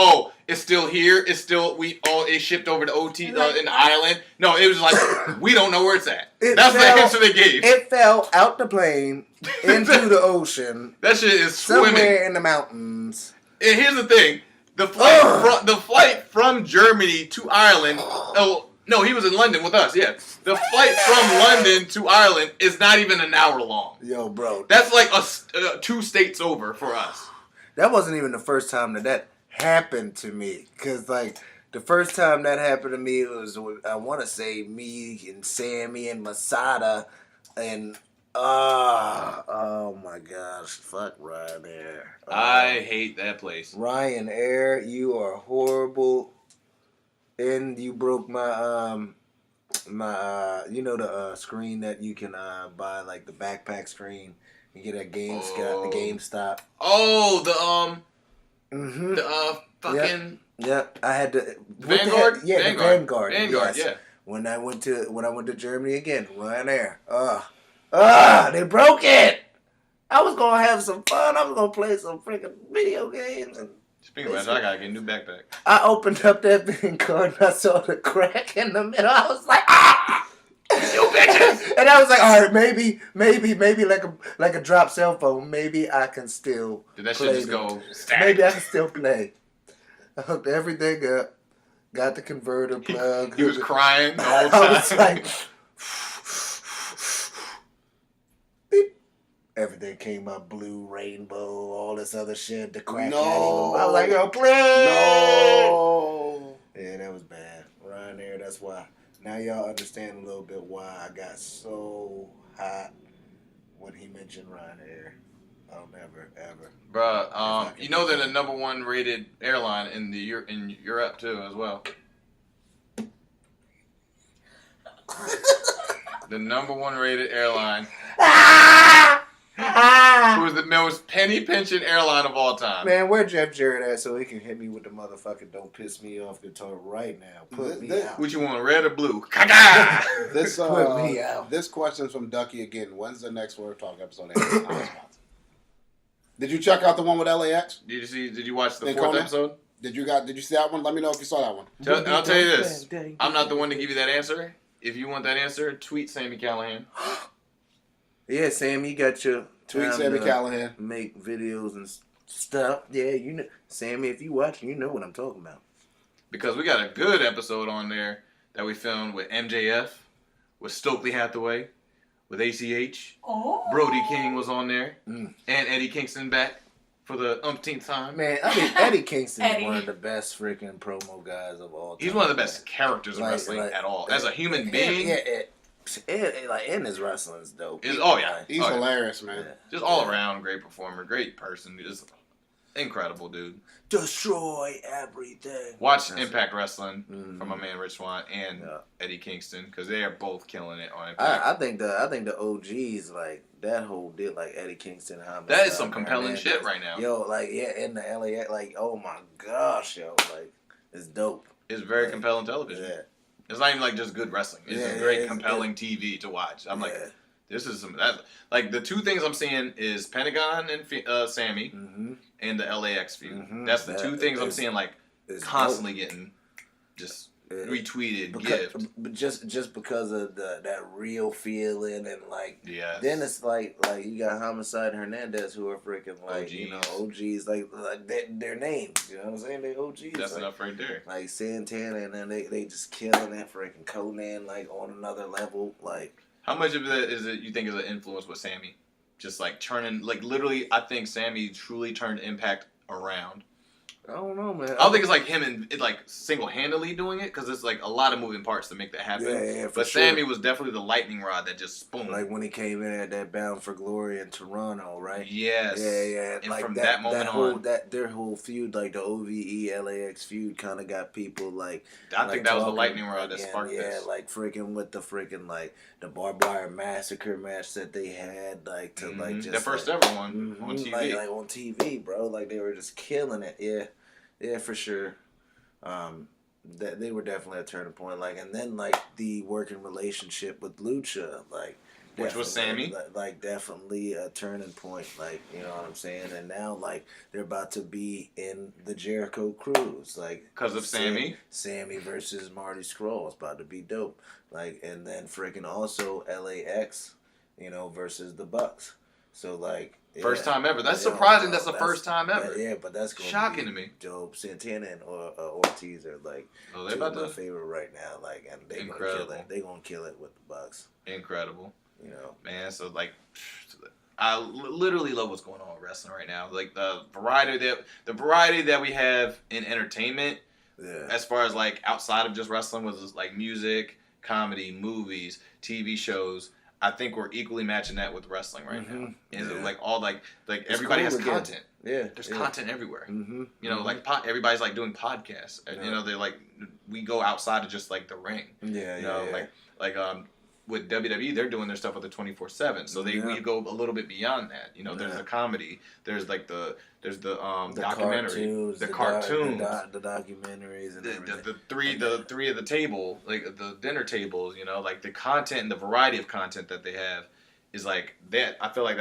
it's still here. It's still it shipped over to OT in the island. No, it was like we don't know where it's at. That's the answer they gave. It fell out the plane into the ocean. That shit is swimming somewhere in the mountains. And here's the thing: the flight from Germany to Ireland. Oh no, he was in London with us. Yeah, the flight from London to Ireland is not even an hour long. Yo, bro, that's like 2 states over for us. That wasn't even the first time that happened to me. Because, like, the first time that happened to me was, I want to say, me and Sammy and Masada. And, oh my gosh. Fuck Ryanair. I hate that place. Ryanair, you are horrible. And you broke my, the screen that you can buy, like the backpack screen. You get at GameStop. Oh, fucking. Yep. I had to. Vanguard. Vanguard. Yes. Yeah. When I went to Germany again, Ryanair. They broke it. I was gonna have some fun. I was gonna play some freaking video games. And speaking of that, I gotta get a new backpack. I opened up that Vanguard and I saw the crack in the middle. I was like, you bitches! And I was like, all right, maybe like a drop cell phone. Maybe I can still. Did that shit just go? Maybe I can still play. I hooked everything up, got the converter plug. He was crying the whole time. I was like, beep. Everything came up blue, rainbow, all this other shit. The crack. No. I was like, yo, please. No. Yeah, that was bad. Ryanair, that's why. Now y'all understand a little bit why I got so hot when he mentioned Ryanair. I'll never, ever. Bruh, you know they're the number one rated airline in Europe too as well. The number one rated airline. Who was the most penny pinching airline of all time? Man, where Jeff Jarrett at so he can hit me with the motherfucking "Don't Piss Me Off" guitar right now? Put me out. What you want, red or blue? This Put me out. This question's from Ducky again. When's the next Swerve Talk episode? Did you check out the one with LAX? Did you watch the fourth episode? Did you see that one? Let me know if you saw that one. I'll tell you this. I'm not the one to give you that answer. If you want that answer, tweet Sammy Callahan. Yeah, Sammy, you got your tweet Sammy Callahan. Make videos and stuff. Yeah, you know, Sammy, if you watching, you know what I'm talking about. Because we got a good episode on there that we filmed with MJF, with Stokely Hathaway, with ACH. Oh. Brody King was on there, and Eddie Kingston back for the umpteenth time. Man, I mean, Eddie Kingston is one of the best freaking promo guys of all time. He's one of the best characters in wrestling at all. As a human being. And his wrestling is dope. He's hilarious, man. Yeah. Just all around great performer, great person. Just incredible dude. Destroy everything. Watch Impact Wrestling from my man Rich Swann and Eddie Kingston because they are both killing it on Impact. I think the OGs like that whole deal, like Eddie Kingston. That is some compelling shit right now. Yo, like in the LA, like oh my gosh, yo, like it's dope. It's very compelling television. Yeah. It's not even like just good wrestling. It's a great compelling TV to watch. I'm like, this is some like the two things I'm seeing is Pentagon and Sammy and the LAX feud. That's the two things I'm seeing like constantly getting just retweeted gifts. But just because of that real feeling and like then it's like you got Homicide and Hernandez who are freaking like OGs. You know OGs like their names, you know what I'm saying, they OGs. That's like, enough right there. Like Santana and then they just killing that freaking Conan like on another level. Like how much of that is it you think is an influence with Sammy? Just like turning like literally I think Sammy truly turned Impact around. I don't know, man. I don't think it's like him and like single-handedly doing it because it's like a lot of moving parts to make that happen. Yeah, but Sammy was definitely the lightning rod that just spooned. Like when he came in at that Bound for Glory in Toronto, right? Yes. Yeah. And like from that moment on, their whole feud, like the OVE LAX feud, kind of got people like. I think that was the lightning rod that sparked this. Yeah, like freaking with the freaking like the Barbed Wire Massacre match that they had, like to like just the first ever one on TV. Like on TV, bro. Like they were just killing it. Yeah. Yeah, for sure. That they were definitely a turning point. Like, and then like the working relationship with Lucha, like, which was Sammy, like definitely a turning point. Like, you know what I'm saying? And now like they're about to be in the Jericho Cruise, like because of Sammy versus Marty Scurll is about to be dope. Like, and then freaking also LAX, you know, versus the Bucks. So like. First time ever. That's surprising. That's the first time ever. Yeah, but that's going shocking to me. Dope. Santana and Ortiz are like two of my favorite right now. Like, and they're gonna kill it. They're gonna kill it with the Bucks. Incredible. You know, man. So like, I literally love what's going on with wrestling right now. Like the variety that we have in entertainment. Yeah. As far as like outside of just wrestling, was like music, comedy, movies, TV shows. I think we're equally matching that with wrestling right now. And like all like everybody has content. Yeah, there's content everywhere. Mm-hmm. You know, like everybody's like doing podcasts. And, you know, they're like we go outside of just like the ring. Yeah, you know, like with WWE, they're doing their stuff with the 24/7. So we go a little bit beyond that. You know, there's the comedy. There's like the documentary, the cartoons, the documentaries, and the three of the table, like the dinner tables. You know, like the content and the variety of content that they have is like that. I feel like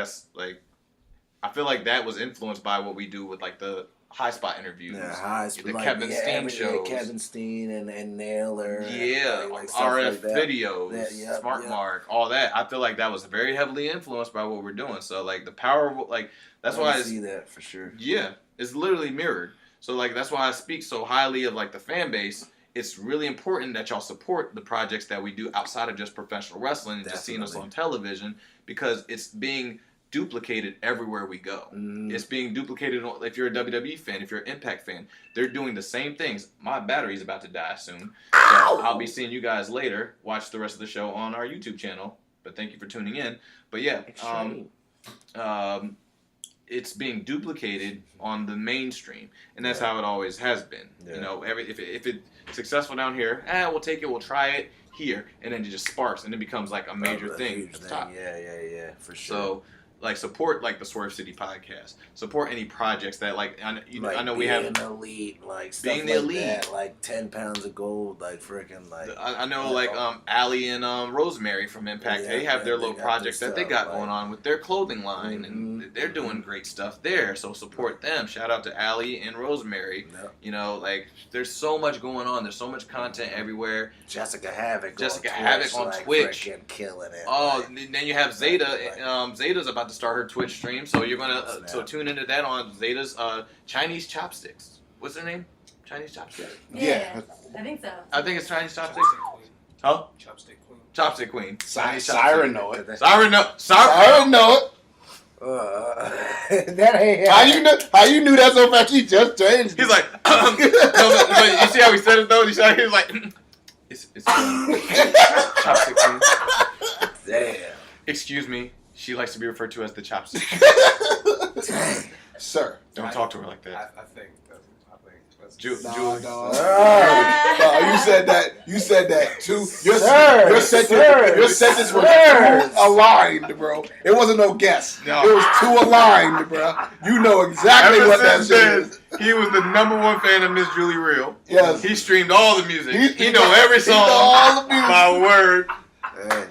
that was influenced by what we do with like the High Spot interviews, the like, Kevin Steen shows, Kevin Steen and Naylor, like RF like videos, Smart Mark, all that. I feel like that was very heavily influenced by what we're doing. So like the power of like that's why I see that for sure. Yeah, it's literally mirrored. So like that's why I speak so highly of like the fan base it's really important that y'all support the projects that we do outside of just professional wrestling and just seeing us on television, because it's being duplicated everywhere we go. It's being duplicated if you're a WWE fan, if you're an Impact fan. They're doing the same things. My battery's about to die soon. So I'll be seeing you guys later. Watch the rest of the show on our YouTube channel. But thank you for tuning in. But yeah, it's being duplicated on the mainstream, and that's how it always has been. You know, if it's successful down here, we'll take it, we'll try it here, and then it just sparks, and it becomes like a major thing. Yeah, for sure. So, like, support like the Swerve City podcast. Support any projects that I know we have being elite, like stuff being the like elite, that, like 10 pounds of gold, like freaking like. I know Allie and Rosemary from Impact. They have their little projects that they got going on with their clothing line, and they're doing great stuff there. So support them. Shout out to Allie and Rosemary. You know, like, there's so much going on. There's so much content everywhere. Jessica Havoc on Twitch, killing it. Oh, then you have Zeta. Zeta's about to start her Twitch stream, so you're gonna so tune into that on Zeta's Chinese Chopsticks. What's her name? Chinese Chopsticks. Yeah, I think so. I think it's Chinese Chopsticks. Huh? Chopstick Queen. Chopstick Queen. Siren know it. Siren know it. That ain't How you knew that so fast? He just changed. He's like, no, but you see how he said it though? He was like, it's Chopstick Queen. Damn. Excuse me. She likes to be referred to as the Chopstick. Sir. Don't talk to her like that. I think that's Julie. No, you said that too. Your sentence was too aligned, bro. It wasn't no guess. No. It was too aligned, bro. You know exactly what that shit is. He was the #1 fan of Miss Julie Real. Yes. He streamed all the music. He know every song. He know all the music. By word. Hey.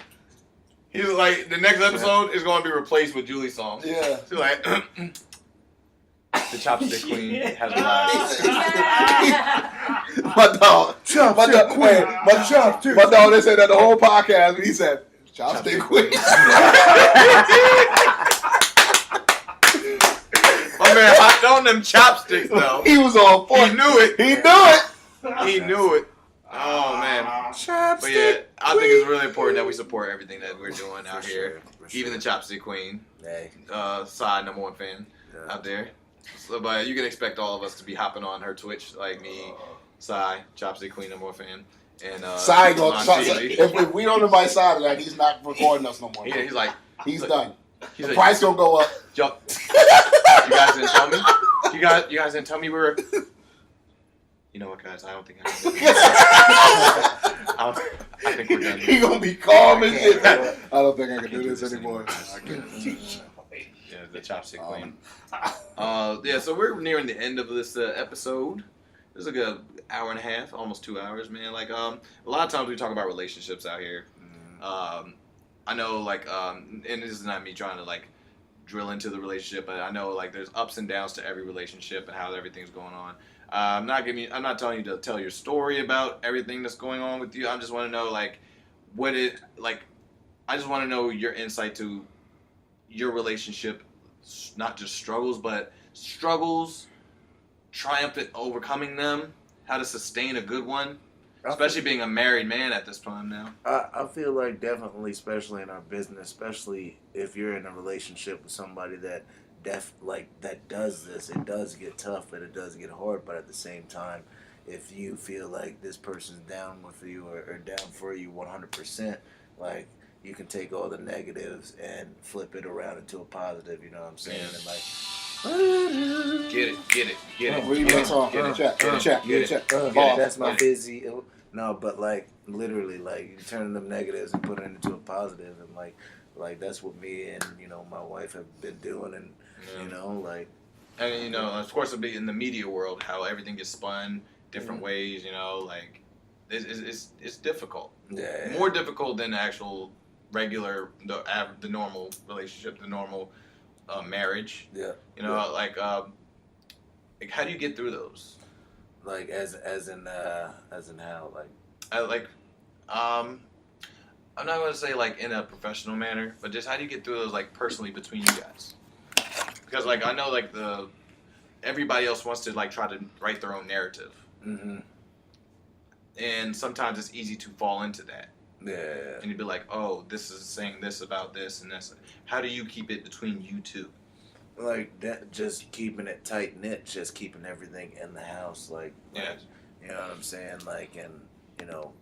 He was like, the next episode is going to be replaced with Julie's song. Yeah. She's like, the Chopstick Queen has arrived. My dog, they said that the whole podcast, and he said, Chopstick Queen. My man hopped on them chopsticks, though. He was on point. He knew it. He knew it. Oh, man. But yeah, I think it's really important that we support everything that we're doing out here. Even the Chopstick Queen. Hey. Side #1 fan out there. So, but you can expect all of us to be hopping on her Twitch, like me, Sai, Chopstick Queen #1 fan. And Sai if we don't invite Sai to that, he's not recording us no more. Yeah, he's done. The price gonna go up. You guys didn't tell me? You guys didn't tell me we were... You know what, guys? I don't think I can do this. I think we're done. He gonna be calm and shit. I don't think I can do this anymore. Yeah, the Chopstick Queen. Yeah, so we're nearing the end of this episode. This is like an hour and a half, almost 2 hours, man. Like, a lot of times we talk about relationships out here. I know, like, and this is not me trying to, like, drill into the relationship, but I know, like, there's ups and downs to every relationship and how everything's going on. I'm not telling you to tell your story about everything that's going on with you. I just want to know, like, I just want to know your insight to your relationship, not just struggles, but struggles, triumphant overcoming them, how to sustain a good one, especially being a married man at this time now. I feel like definitely, especially in our business, especially if you're in a relationship with somebody that does this, it does get tough and it does get hard, but at the same time, if you feel like this person's down with you or down for you 100%, like, you can take all the negatives and flip it around into a positive, you know what I'm saying? Yeah. And like, get it. Read my song. Check. That's my busy. No, but like, literally, like, you turn them negatives and put it into a positive, and like that's what me and, you know, my wife have been doing, and you know, like, and you know, of course, in the media world, how everything gets spun different ways, you know, like, it's difficult. Yeah. More difficult than the actual regular, the normal relationship, the normal marriage. Yeah. You know, like how do you get through those? Like, as in how, like, I'm not going to say, like, in a professional manner, but just how do you get through those, like, personally between you guys? Because, like, I know, like, everybody else wants to, like, try to write their own narrative. Mm-hmm. and sometimes it's easy to fall into that. Yeah. And you'd be like, oh, this is saying this about this and this. How do you keep it between you two? Like that, just keeping it tight knit, just keeping everything in the house, like you know what I'm saying, like, and you know,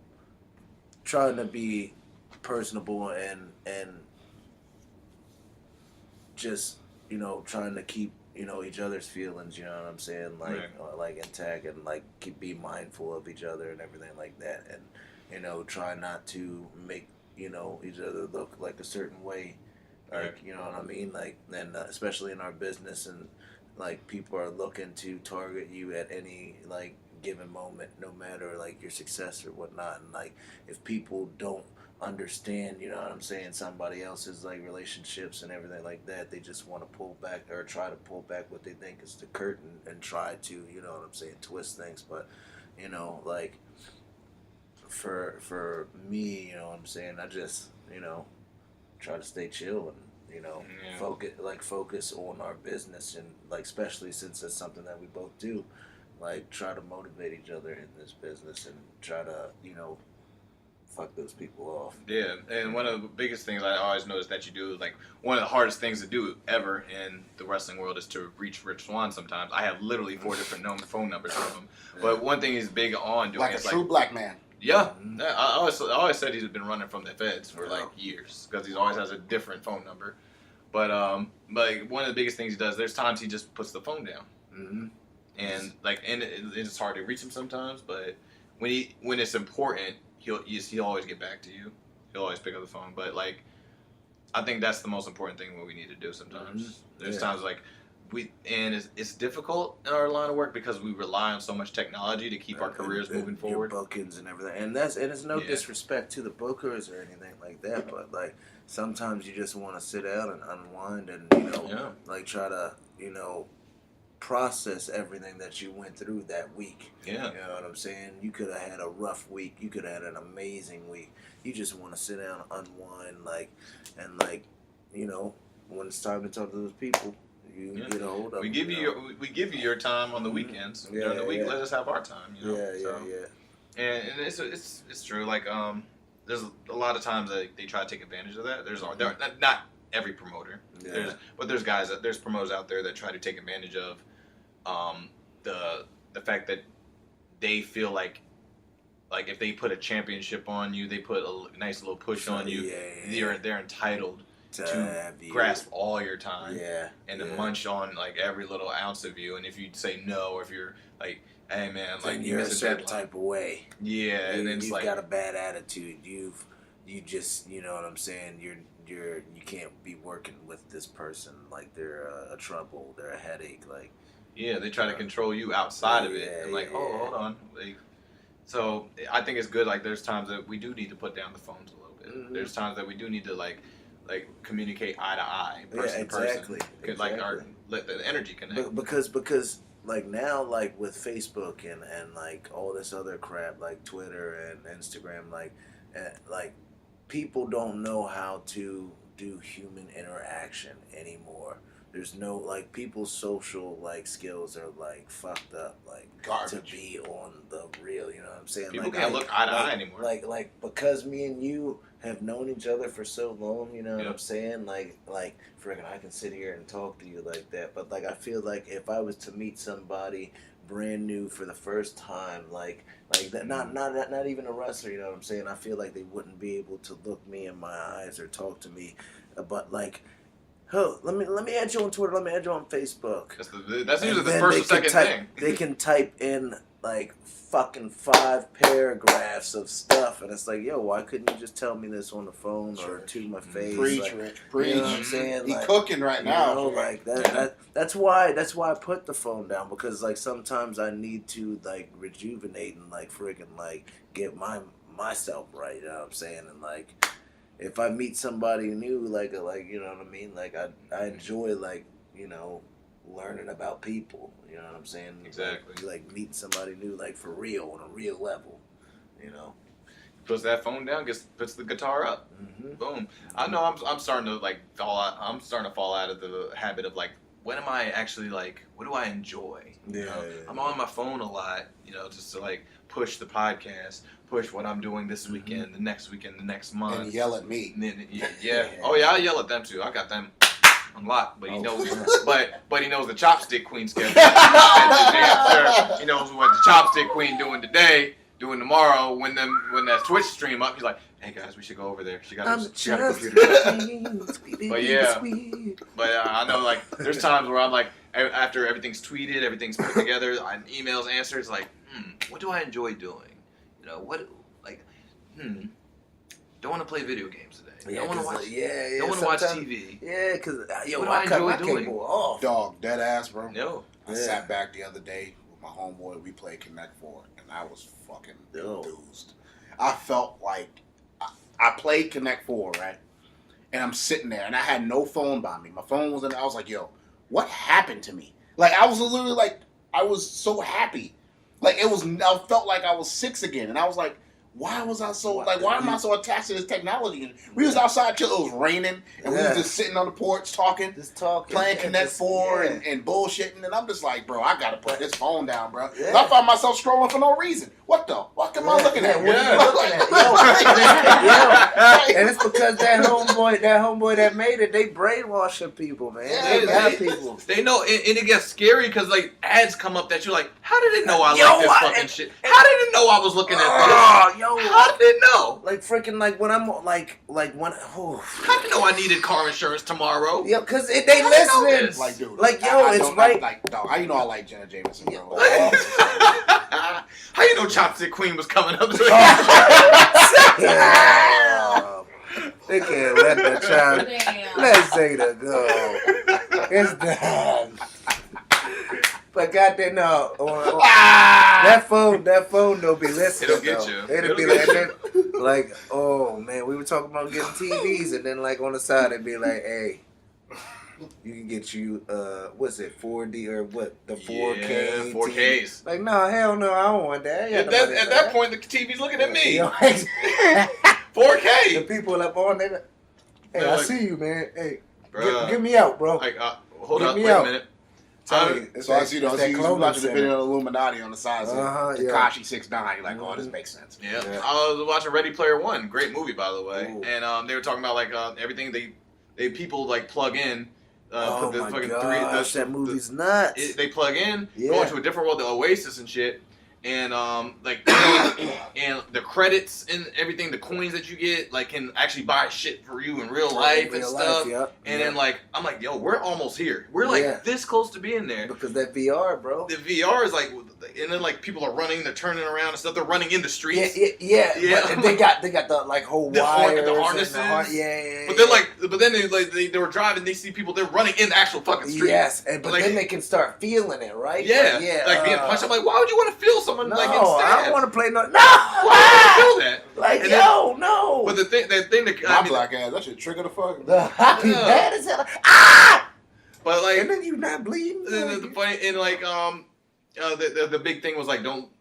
trying to be personable and just you know trying to keep you know each other's feelings, you know what I'm saying, like like intact and like be mindful of each other and everything like that, and you know try not to make you know each other look like a certain way. Like, you know what I mean? Like, and especially in our business, and like people are looking to target you at any like given moment, no matter like your success or whatnot. And like, if people don't understand, you know what I'm saying, somebody else's like relationships and everything like that, they just want to pull back or try to pull back what they think is the curtain and try to, you know what I'm saying, twist things. But, you know, like for me, you know what I'm saying, I just, you know, try to stay chill and you know focus on our business, and like especially since it's something that we both do, like try to motivate each other in this business and try to you know fuck those people off. Yeah, and one of the biggest things I always notice that you do, like one of the hardest things to do ever in the wrestling world is to reach Rich Swann. Sometimes I have literally 4 different phone numbers from him, but one thing he's big on doing like is a true black man. Yeah, I always said he's been running from the feds for like years because he always has a different phone number. But like one of the biggest things he does, there's times he just puts the phone down, and like it's hard to reach him sometimes. But when it's important, he'll always get back to you. He'll always pick up the phone. But like I think that's the most important thing what we need to do sometimes. There's times like it's difficult in our line of work because we rely on so much technology to keep our careers moving forward. Your bookings and everything, and it's no disrespect to the bookers or anything like that, but like sometimes you just want to sit down and unwind and you know like try to you know process everything that you went through that week. Yeah, you know what I'm saying. You could have had a rough week. You could have had an amazing week. You just want to sit down, unwind, like and like you know when it's time to talk to those people. You get a hold of we give you your time on the weekends. During the week, let us have our time. You know? And it's true. Like there's a lot of times that they try to take advantage of that. There's not every promoter. But there's promoters out there that try to take advantage of the fact that they feel like if they put a championship on you, they put a nice little push on you. They're entitled to grasp all your time and to munch on like every little ounce of you, and if you say no, or if you're like, hey man, like you're a certain type of way, and then it's you've like got a bad attitude, you just you know what I'm saying, you can't be working with this person, like they're a trouble, they're a headache, like they try to control you outside of it, and like hold on, like, so I think it's good. Like there's times that we do need to put down the phones a little bit. There's times that we do need to like communicate eye to eye, person to person. Like let the energy connect. Because like now, like with Facebook and like all this other crap, like Twitter and Instagram, like people don't know how to do human interaction anymore. There's no like people's social like skills are like fucked up, like garbage. To be on the real, you know what I'm saying? People can't look eye to eye anymore. Like because me and you have known each other for so long, you know what I'm saying? Like friggin' I can sit here and talk to you like that, but like I feel like if I was to meet somebody brand new for the first time, like that, not even a wrestler, you know what I'm saying? I feel like they wouldn't be able to look me in my eyes or talk to me, but like. Oh, let me add you on Twitter. Let me add you on Facebook. That's usually the first or second thing. They can type in like fucking 5 paragraphs of stuff, and it's like, yo, why couldn't you just tell me this on the phone or to my face? Preach, like, Rich, preach. You know what I'm saying? He cooking right now. Know, like that's why I put the phone down, because like sometimes I need to like rejuvenate and like friggin' like get myself right. You know what I'm saying? And like. If I meet somebody new, like you know what I mean, like I enjoy like you know learning about people, you know what I'm saying? Exactly. Like meeting somebody new, like for real on a real level, you know. Puts that phone down, puts the guitar up, boom. I know I'm starting to like fall out. I'm starting to fall out of the habit of like, when am I actually like? What do I enjoy? I'm on my phone a lot, you know, just to like push the podcast, push what I'm doing this weekend, the next month. And yell at me. And then, yeah. Oh yeah, I yell at them too. I got them unlocked, but he knows. But he knows the Chopstick Queen schedule. He knows what the Chopstick Queen doing today, doing tomorrow. When that Twitch stream up, he's like, "Hey guys, we should go over there. She got a computer." But yeah, I know like there's times where I'm like, after everything's tweeted, everything's put together, emails answered, it's like, what do I enjoy doing? You know, don't want to play video games today. Yeah, don't want to watch. Yeah. Don't want to watch TV. Yeah, because what do I enjoy doing? Off. Dog, dead ass, bro. No. I sat back the other day with my homeboy. We played Connect 4, and I was fucking enthused. I felt like I played Connect 4, right? And I'm sitting there, and I had no phone by me. My phone was in. I was like, yo, what happened to me? Like, I was literally like, I was so happy. Like, I felt like I was 6 again, and I was like, why am I so attached to this technology? We was outside till it was raining, and we was just sitting on the porch talking, playing Connect 4 and bullshitting, and I'm just like, bro, I gotta put this phone down, bro. Yeah. I find myself scrolling for no reason. What the fuck am I looking at? What are you looking at? And it's because that homeboy that made it, they brainwashing people, man. They got people. They know, and it gets scary because like ads come up that you're like, how did it know I like this fucking shit? How did it know I was looking at this? How did it know? Like freaking like when I'm like when how did it know I needed car insurance tomorrow? Yeah, because they listening. Like dude, like yo, it's right. Like dog, how you know I like Jenna Jameson, bro? How you know Chopstick Queen was coming up? They can't let that child. Let's say the go. It's done. But goddamn no, that phone don't be listening. It'll get you. It'll be like, oh man, we were talking about getting TVs, and then like on the side it'd be like, hey, you can get you what's it, 4D or what, the 4K? Yeah, 4Ks. Like no, hell no, I don't want that. At that point, the TV's looking at me. 4K. The people up on there. Hey, I like, see you, man. Hey, get me out, bro. Like, hold up, wait a minute. So I see you watch the video of Illuminati on the side. Tekashi 6ix9ine. You're like, oh, this makes sense. Yeah. I was watching Ready Player One. Great movie, by the way. Ooh. And they were talking about like everything they people like plug in. Oh my gosh, that movie's nuts. They plug in, go into a different world, the Oasis and shit. And and the credits and everything, the coins that you get, like can actually buy shit for you in real life and stuff. And then like I'm like, yo, we're almost here. We're like this close to being there. Because that VR, bro. The VR is like, and then like people are running, they're turning around and stuff. They're running in the streets. Yeah. But they got the like whole wires, the harnesses. But then they were driving. They see people. They're running in the actual fucking street. Yes, but like, then they can start feeling it, right? Yeah, like being punched. I'm like, why would you want to feel something like instead? I don't want to play no. Why would you feel that? Like no. But the thing that black ass, that should trigger the fuck. The happy bad as hell. But like, and then you not bleeding. The funny and like the big thing was like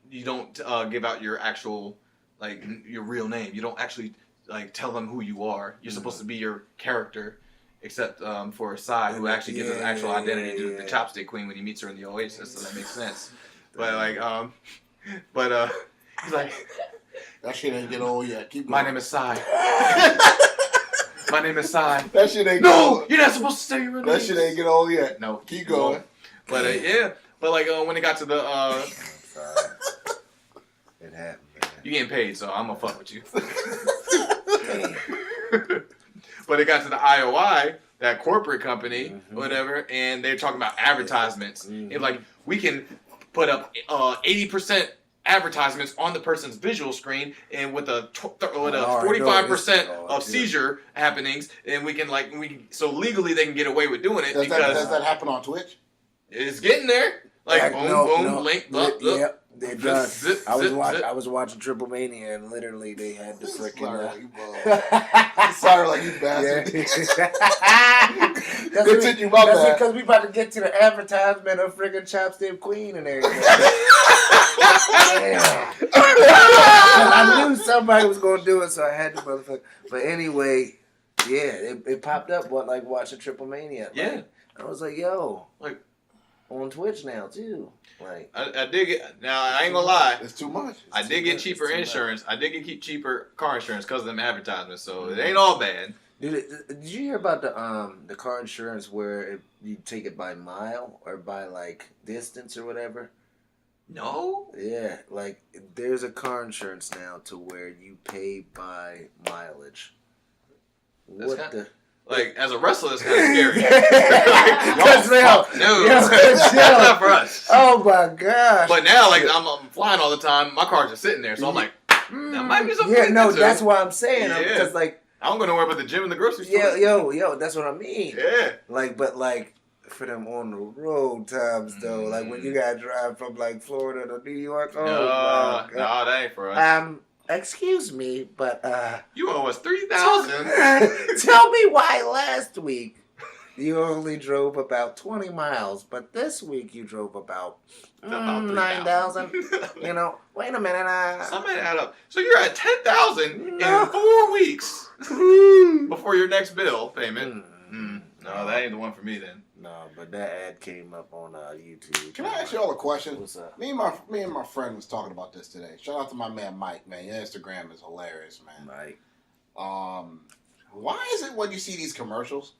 you don't give out your actual like your real name. You don't actually like tell them who you are. You're supposed to be your character, except for Sai, who actually gives his actual identity to the Chopstick Queen when he meets her in the Oasis. So that makes sense. But like he's like, that shit ain't get old yet. Keep going. My name is Sai. My name is Sai. That shit ain't No, you're not supposed to say your real name. That shit ain't get old yet. No, keep going. But but like when it got to the it happened. Man. You getting paid, so I'm gonna fuck with you. But it got to the IOI, that corporate company, whatever, and they're talking about advertisements. It's like we can put up 80% advertisements on the person's visual screen, and with a 45% of seizure happenings, and we can so legally they can get away with doing it. Does that happen on Twitch? It's getting there. Like boom, link, up. Yep. They done. I was watching Triple Mania, and literally they had the freaking. Sorry, like you bastard. Continue, that's because we about to get to the advertisement of freaking Chopstick Queen and everything. I knew somebody was gonna do it, so I had to motherfucker. But anyway, it popped up like watching Triple Mania. Yeah, I was like, yo, like. on Twitch now too. Like I did get. Now I ain't gonna lie. It's too much. I did get cheaper insurance. I did get cheaper car insurance because of them advertisements. So it ain't all bad. Dude, did you hear about the car insurance where you take it by mile or by like distance or whatever? No. Yeah, like there's a car insurance now to where you pay by mileage. Like as a wrestler, that's kind of scary. That's not for us. Oh my gosh! But now, like I'm flying all the time. My car's just sitting there, so I'm like, that might be something. Yeah, no, that's why I'm saying. Yeah. Because like I don't go nowhere but the gym and the grocery store. Yo, that's what I mean. Yeah. Like, but like for them on the road times though, like when you gotta drive from like Florida to New York. Oh my God. No, that ain't for us. Excuse me, but you owe us $3,000. Tell me why last week you only drove about 20 miles, but this week you drove about 9,000. You know, wait a minute. Somebody add up. So you're at 10,000 in 4 weeks before your next bill payment. No, that ain't the one for me then. No, but that ad came up on YouTube. Can I ask you all a question? What's up? Me and my friend was talking about this today. Shout out to my man Mike, man. Your Instagram is hilarious, man. Mike. Why is it when you see these commercials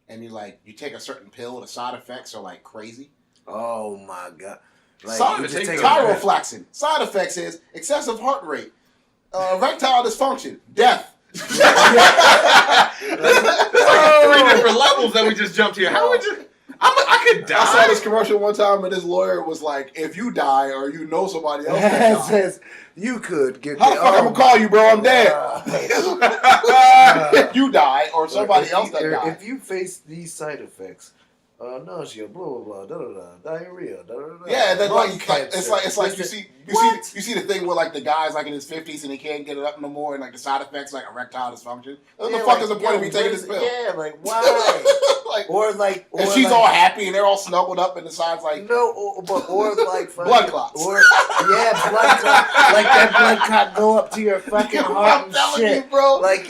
and you take a certain pill, the side effects are like crazy? Oh my God. Like, Tyroflaxin. Side effects is excessive heart rate, erectile dysfunction, death. There's like 3 different levels that we just jumped here. How would you? I could die. I saw this commercial one time and this lawyer was like, if you die or you know somebody else that died, says you could get how the fuck I'm gonna call you, bro? I'm dead. If you die or somebody else that died. If you face these side effects, nausea, blah blah blah, da da da, diarrhea, da da da. Yeah, and then it's like you see the thing where like the guy's like in his 50s and he can't get it up no more, and like the side effects like erectile dysfunction. What the fuck is the point of me taking this pill? Yeah, like why? or she's like, all happy and they're all snuggled up and the side's like or like blood clots. Blood clots. Like that blood clot go up to your fucking heart and shit, you, bro. Like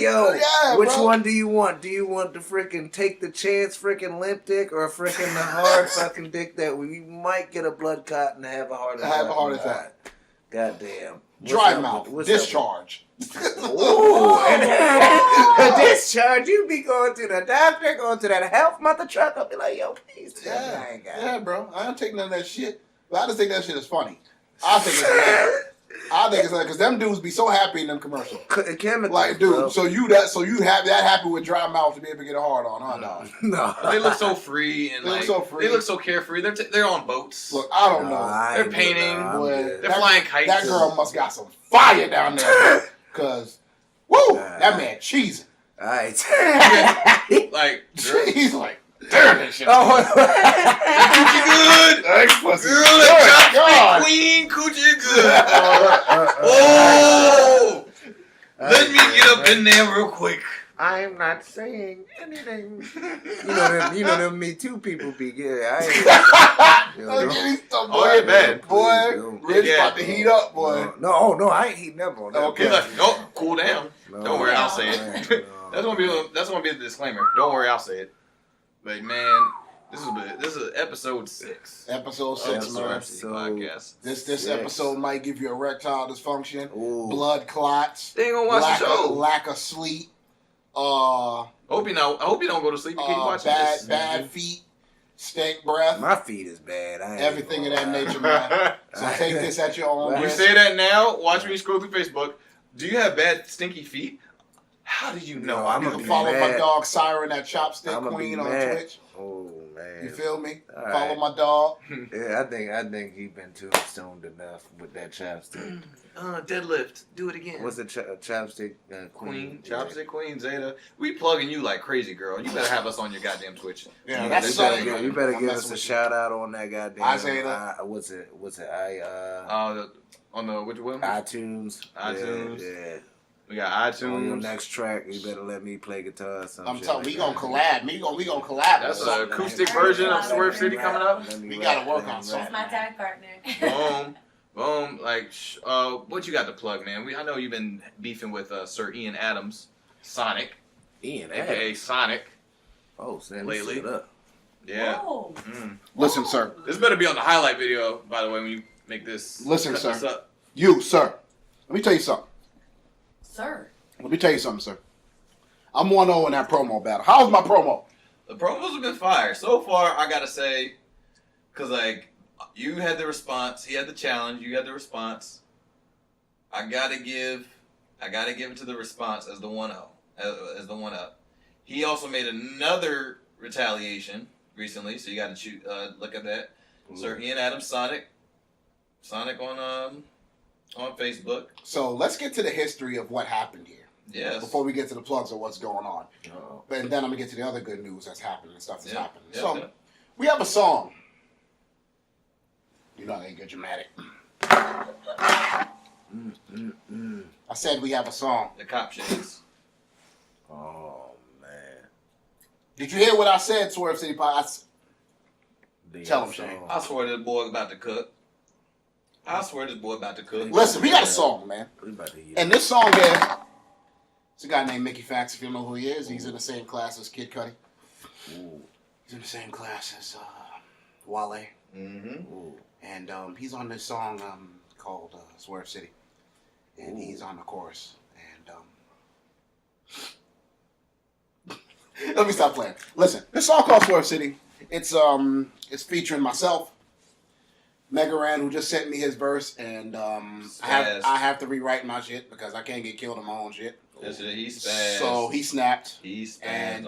which one do you want? Do you want the freaking take the chance freaking limp dick or freaking the hard fucking dick that we might get a blood clot and have a heart attack? Goddamn. Dry mouth. Discharge. Ooh, and discharge. You be going to the doctor, going to that health mother truck. I'll be like, yo, please. Yeah, bro. I don't take none of that shit. But I just think that shit is funny. I think it's hilarious. Because them dudes be so happy in them commercials. Like, dude, bro. so you have that happy with dry mouth to be able to get a hard on, huh, dog? No. They look so free and they look so carefree. They're on boats. Look, I don't know. They're painting. They're flying kites. That girl must got some fire down there. Because, woo, that man cheesing. All right. Like, he's like, damn that shit. Coochie good. Girl, that chopstick queen, coochie good. Oh, let me get up in there real quick. I'm not saying anything. You know them Me Too people be good. Oh, yeah, man. Boy, Rich about to heat up, boy. No, I ain't heating up on that. Okay. Like, cool down. No, don't worry, I'll say it. That's gonna be the disclaimer. Don't worry, I'll say it. But man, this is episode 6. Episode 6, man. Podcast. This episode might give you erectile dysfunction, blood clots. They ain't gonna watch the show. Lack of sleep. I hope you don't go to sleep. You keep watching this. Bad feet, stink breath. My feet is bad. Everything of that nature, man. So take this at your own risk. You say that now. Watch me scroll through Facebook. Do you have bad, stinky feet? How did you know? I'm gonna follow my dog Siren at Chopstick Queen on Twitch. Oh man, you feel me? All follow my dog. Yeah, I think he's been tombstoned enough with that chopstick. Deadlift. Do it again. What's the chopstick queen? Chopstick Queen Zeta. We plugging you like crazy, girl. You better have us on your goddamn Twitch. Yeah, that's something. You better give us a shout out on that goddamn. Isaiah. What's it? On the which one? iTunes. Yeah. We got iTunes. On your next track, you better let me play guitar or something. I'm telling you, we gonna collab. We gonna collab. That's an acoustic version of Swerve City coming up. We gotta work on something. That's my tag partner. Boom. Like, what you got to plug, man? I know you've been beefing with Sir Ian Adams, Sonic, Ian aka Adams. Sonic. Oh, lately. Lately. Yeah. Listen, sir. This better be on the highlight video, by the way, when you make this. Listen, sir. This up. You, sir. Let me tell you something. Sir. Let me tell you something, sir. I'm 1-0 in that promo battle. How's my promo? The promos have been fire. So far, I gotta say, because, like, you had the response, he had the challenge, you had the response. I gotta give it to the response as the 1-0, as the 1-up. He also made another retaliation recently, so you gotta look at that. Ooh. Sir Ian Adams Sonic on Facebook. So let's get to the history of what happened here. Yes. Before we get to the plugs of what's going on. And then I'm going to get to the other good news that's happening and stuff that's happening. So, we have a song. You know I ain't get dramatic. I said we have a song. The cop shades. Oh, man. Did you hear what I said, Swerve City Pie? Tell him, Shane. I swear this boy about to cook. Listen, we got a song, man. And this song here, it's a guy named Mickey Fax, if you know who he is. He's in the same class as Kid Cudi. Ooh. He's in the same class as Wale. Mm-hmm. And he's on this song called Swerve City. And he's on the chorus. And let me stop playing. Listen, this song called Swerve City. It's featuring myself, Megaran, who just sent me his verse, and I have to rewrite my shit because I can't get killed on my own shit. He's fast. So he snapped. And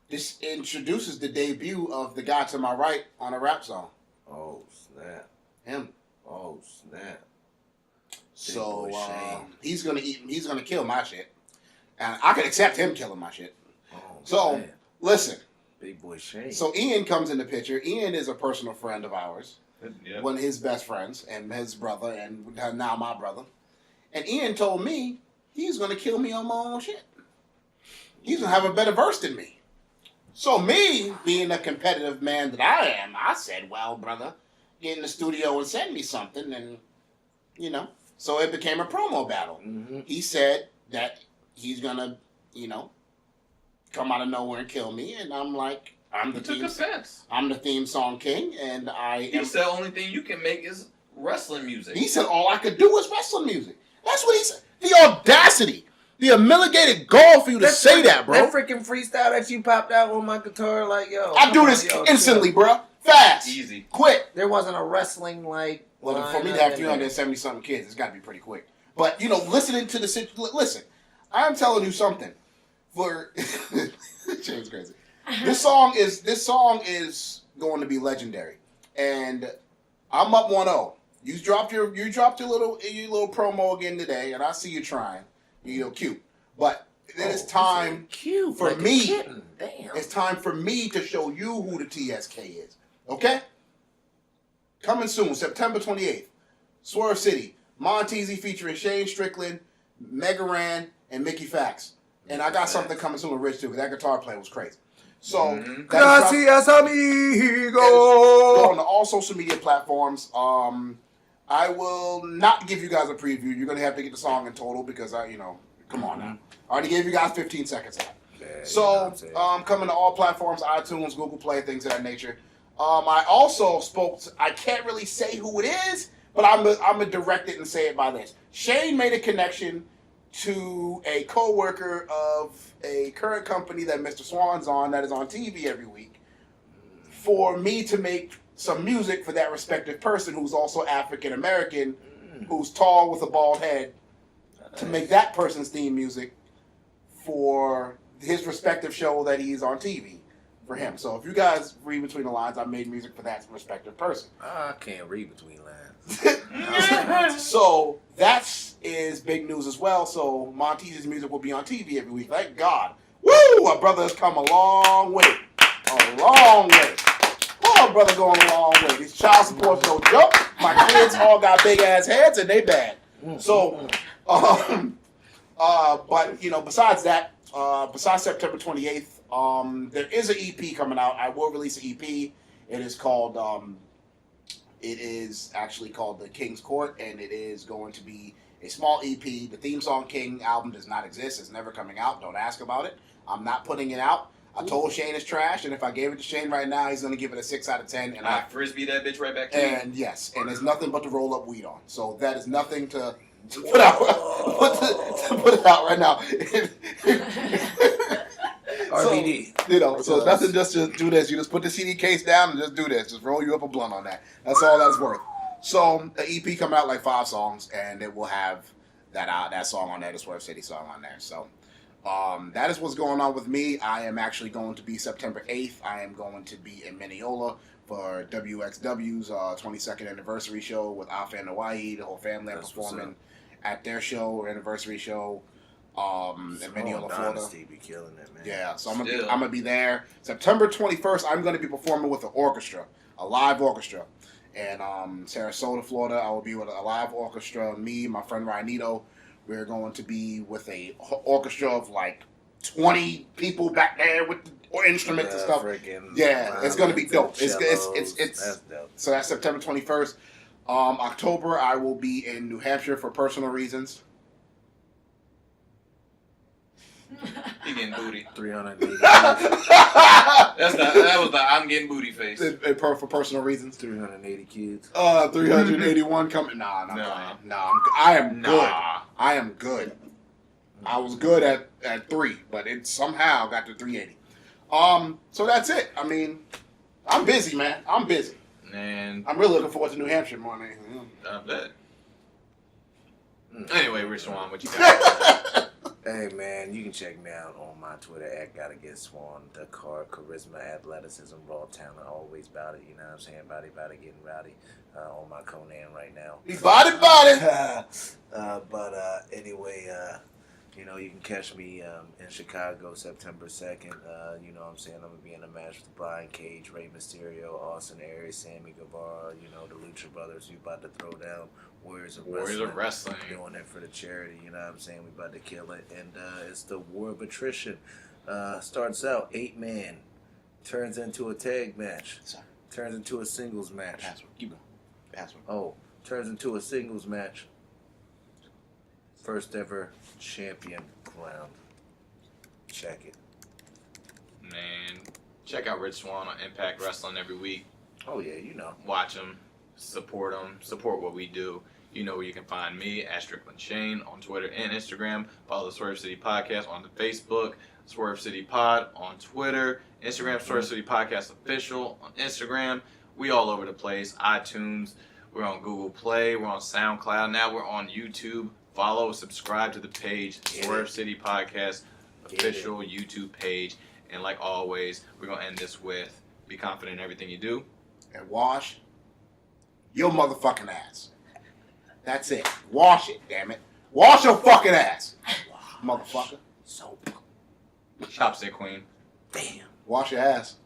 this introduces the debut of the guy to my right on a rap song. Oh snap! Him. Oh snap! So he's gonna kill my shit, and I can accept him killing my shit. Oh, so man. Listen. Big boy Shane. So Ian comes in the picture. Ian is a personal friend of ours. Yeah. One of his best friends and his brother and now my brother. And Ian told me he's going to kill me on my own shit. He's going to have a better verse than me. So me, being a competitive man that I am, I said, well, brother, get in the studio and send me something. And, so it became a promo battle. Mm-hmm. He said that he's going to, come out of nowhere and kill me, and I'm like, I'm the theme song king, and He said the only thing you can make is wrestling music. He said all I could do is wrestling music. That's what he said. The audacity, the unmitigated gall for you to say that, bro. That freaking freestyle that you popped out on my guitar, like, yo. I do this instantly, bro. Fast. Easy. Quick. There wasn't a wrestling, like... Well, for me to have 370-something kids, it's got to be pretty quick. But, listening to the... Listen, I'm telling you something. Shane's crazy. This song is going to be legendary, and I'm up 1-0. You dropped your little promo again today, and I see you trying. You're cute, but it is time for me. Damn. It's time for me to show you who the TSK is. Okay? Coming soon, September 28th, Swerve City, Monteasy featuring Shane Strickland, Megaran, and Mickey Fax. And I got something coming soon with Rich too, because that guitar player was crazy. So, gracias amigo. Go on to all social media platforms. I will not give you guys a preview. You're gonna have to get the song in total because come on now. I already gave you guys 15 seconds of that. So, coming to all platforms, iTunes, Google Play, things of that nature. I also I can't really say who it is, but I'm gonna direct it and say it by this. Shane made a connection to a co-worker of a current company that Mr. Swann's on, that is on TV every week, for me to make some music for that respective person who's also African American, who's tall with a bald head, to make that person's theme music for his respective show that he's on TV for him. So if you guys read between the lines, I made music for that respective person. I can't read between lines. So that is big news as well. So Monteasy's music will be on TV every week. Thank God. Woo! Our brother has come a long way. A long way. Oh, our brother going a long way. These child support's no joke. My kids all got big ass heads and they bad. So, but besides that, besides September 28th, there is an EP coming out. I will release an EP. It is called. It is actually called The King's Court, and it is going to be a small EP. The theme song King album does not exist. It's never coming out. Don't ask about it. I'm not putting it out. I told Shane it's trash, and if I gave it to Shane right now, he's going to give it a 6 out of 10. And I frisbee that bitch right back to you. And yes, and there's nothing but to roll up weed on. So that is nothing to put out. Put it out right now. RBD. So, so it's nothing just to do this. You just put the CD case down and just do this. Just roll you up a blunt on that. That's all that's worth. So the EP coming out like 5 songs, and it will have that song on there, the Swerve City song on there. So that is what's going on with me. I am actually going to be September 8th. I am going to be in Mineola for WXW's 22nd anniversary show with Alpha and Hawaii. The whole family are performing at their show, anniversary show. In Mineola, Florida. Be killing it, man. Yeah, so I'm gonna be there. September 21st, I'm gonna be performing with an orchestra, a live orchestra. And Sarasota, Florida, I will be with a live orchestra. Me, my friend Ryanito, we're going to be with a orchestra of like 20 people back there with the instruments and stuff. Yeah, it's gonna be dope. It's that's dope. So that's September 21st. October, I will be in New Hampshire for personal reasons. He getting booty. 380. That was the I'm getting booty face. For personal reasons. 380 kids. 381 coming. Nah. I am good. I am good. I was good at 3, but it somehow got to 380. So that's it. I mean, I'm busy, man. I'm busy. And I'm really looking forward to New Hampshire more than anything. I bet. Anyway, Rich Swann, what you got? Hey man, you can check me out on my Twitter at Gotta Get Swann. The car, charisma, athleticism, raw talent, always about it. You know what I'm saying? Body, getting rowdy. On my Conan right now. He's body. Anyway, you know, you can catch me in Chicago September 2nd. You know what I'm saying? I'm going to be in a match with Brian Cage, Rey Mysterio, Austin Aries, Sammy Guevara, you know, the Lucha Brothers. We about to throw down Warriors of Wrestling. Doing it for the charity, you know what I'm saying? We about to kill it. And it's the War of Attrition. Starts out 8-man. Turns into a tag match. Turns into a singles match. Keep going. Password. Oh, turns into a singles match. First ever champion crowned. Check it. Man, check out Rich Swann on Impact Wrestling every week. Oh yeah, you know. Watch him, support what we do. You know where you can find me at Strickland Shane on Twitter and Instagram. Follow the Swerve City Podcast on the Facebook, Swerve City Pod on Twitter, Instagram Swerve City Podcast Official on Instagram. We all over the place. iTunes. We're on Google Play. We're on SoundCloud. Now we're on YouTube. Follow, subscribe to the page, Swerve City Podcast Official YouTube page. And like always, we're going to end this with be confident in everything you do. And wash your motherfucking ass. That's it. Wash it, damn it. Wash your fucking ass. Motherfucker. Soap. Chopstick Queen. Damn. Wash your ass.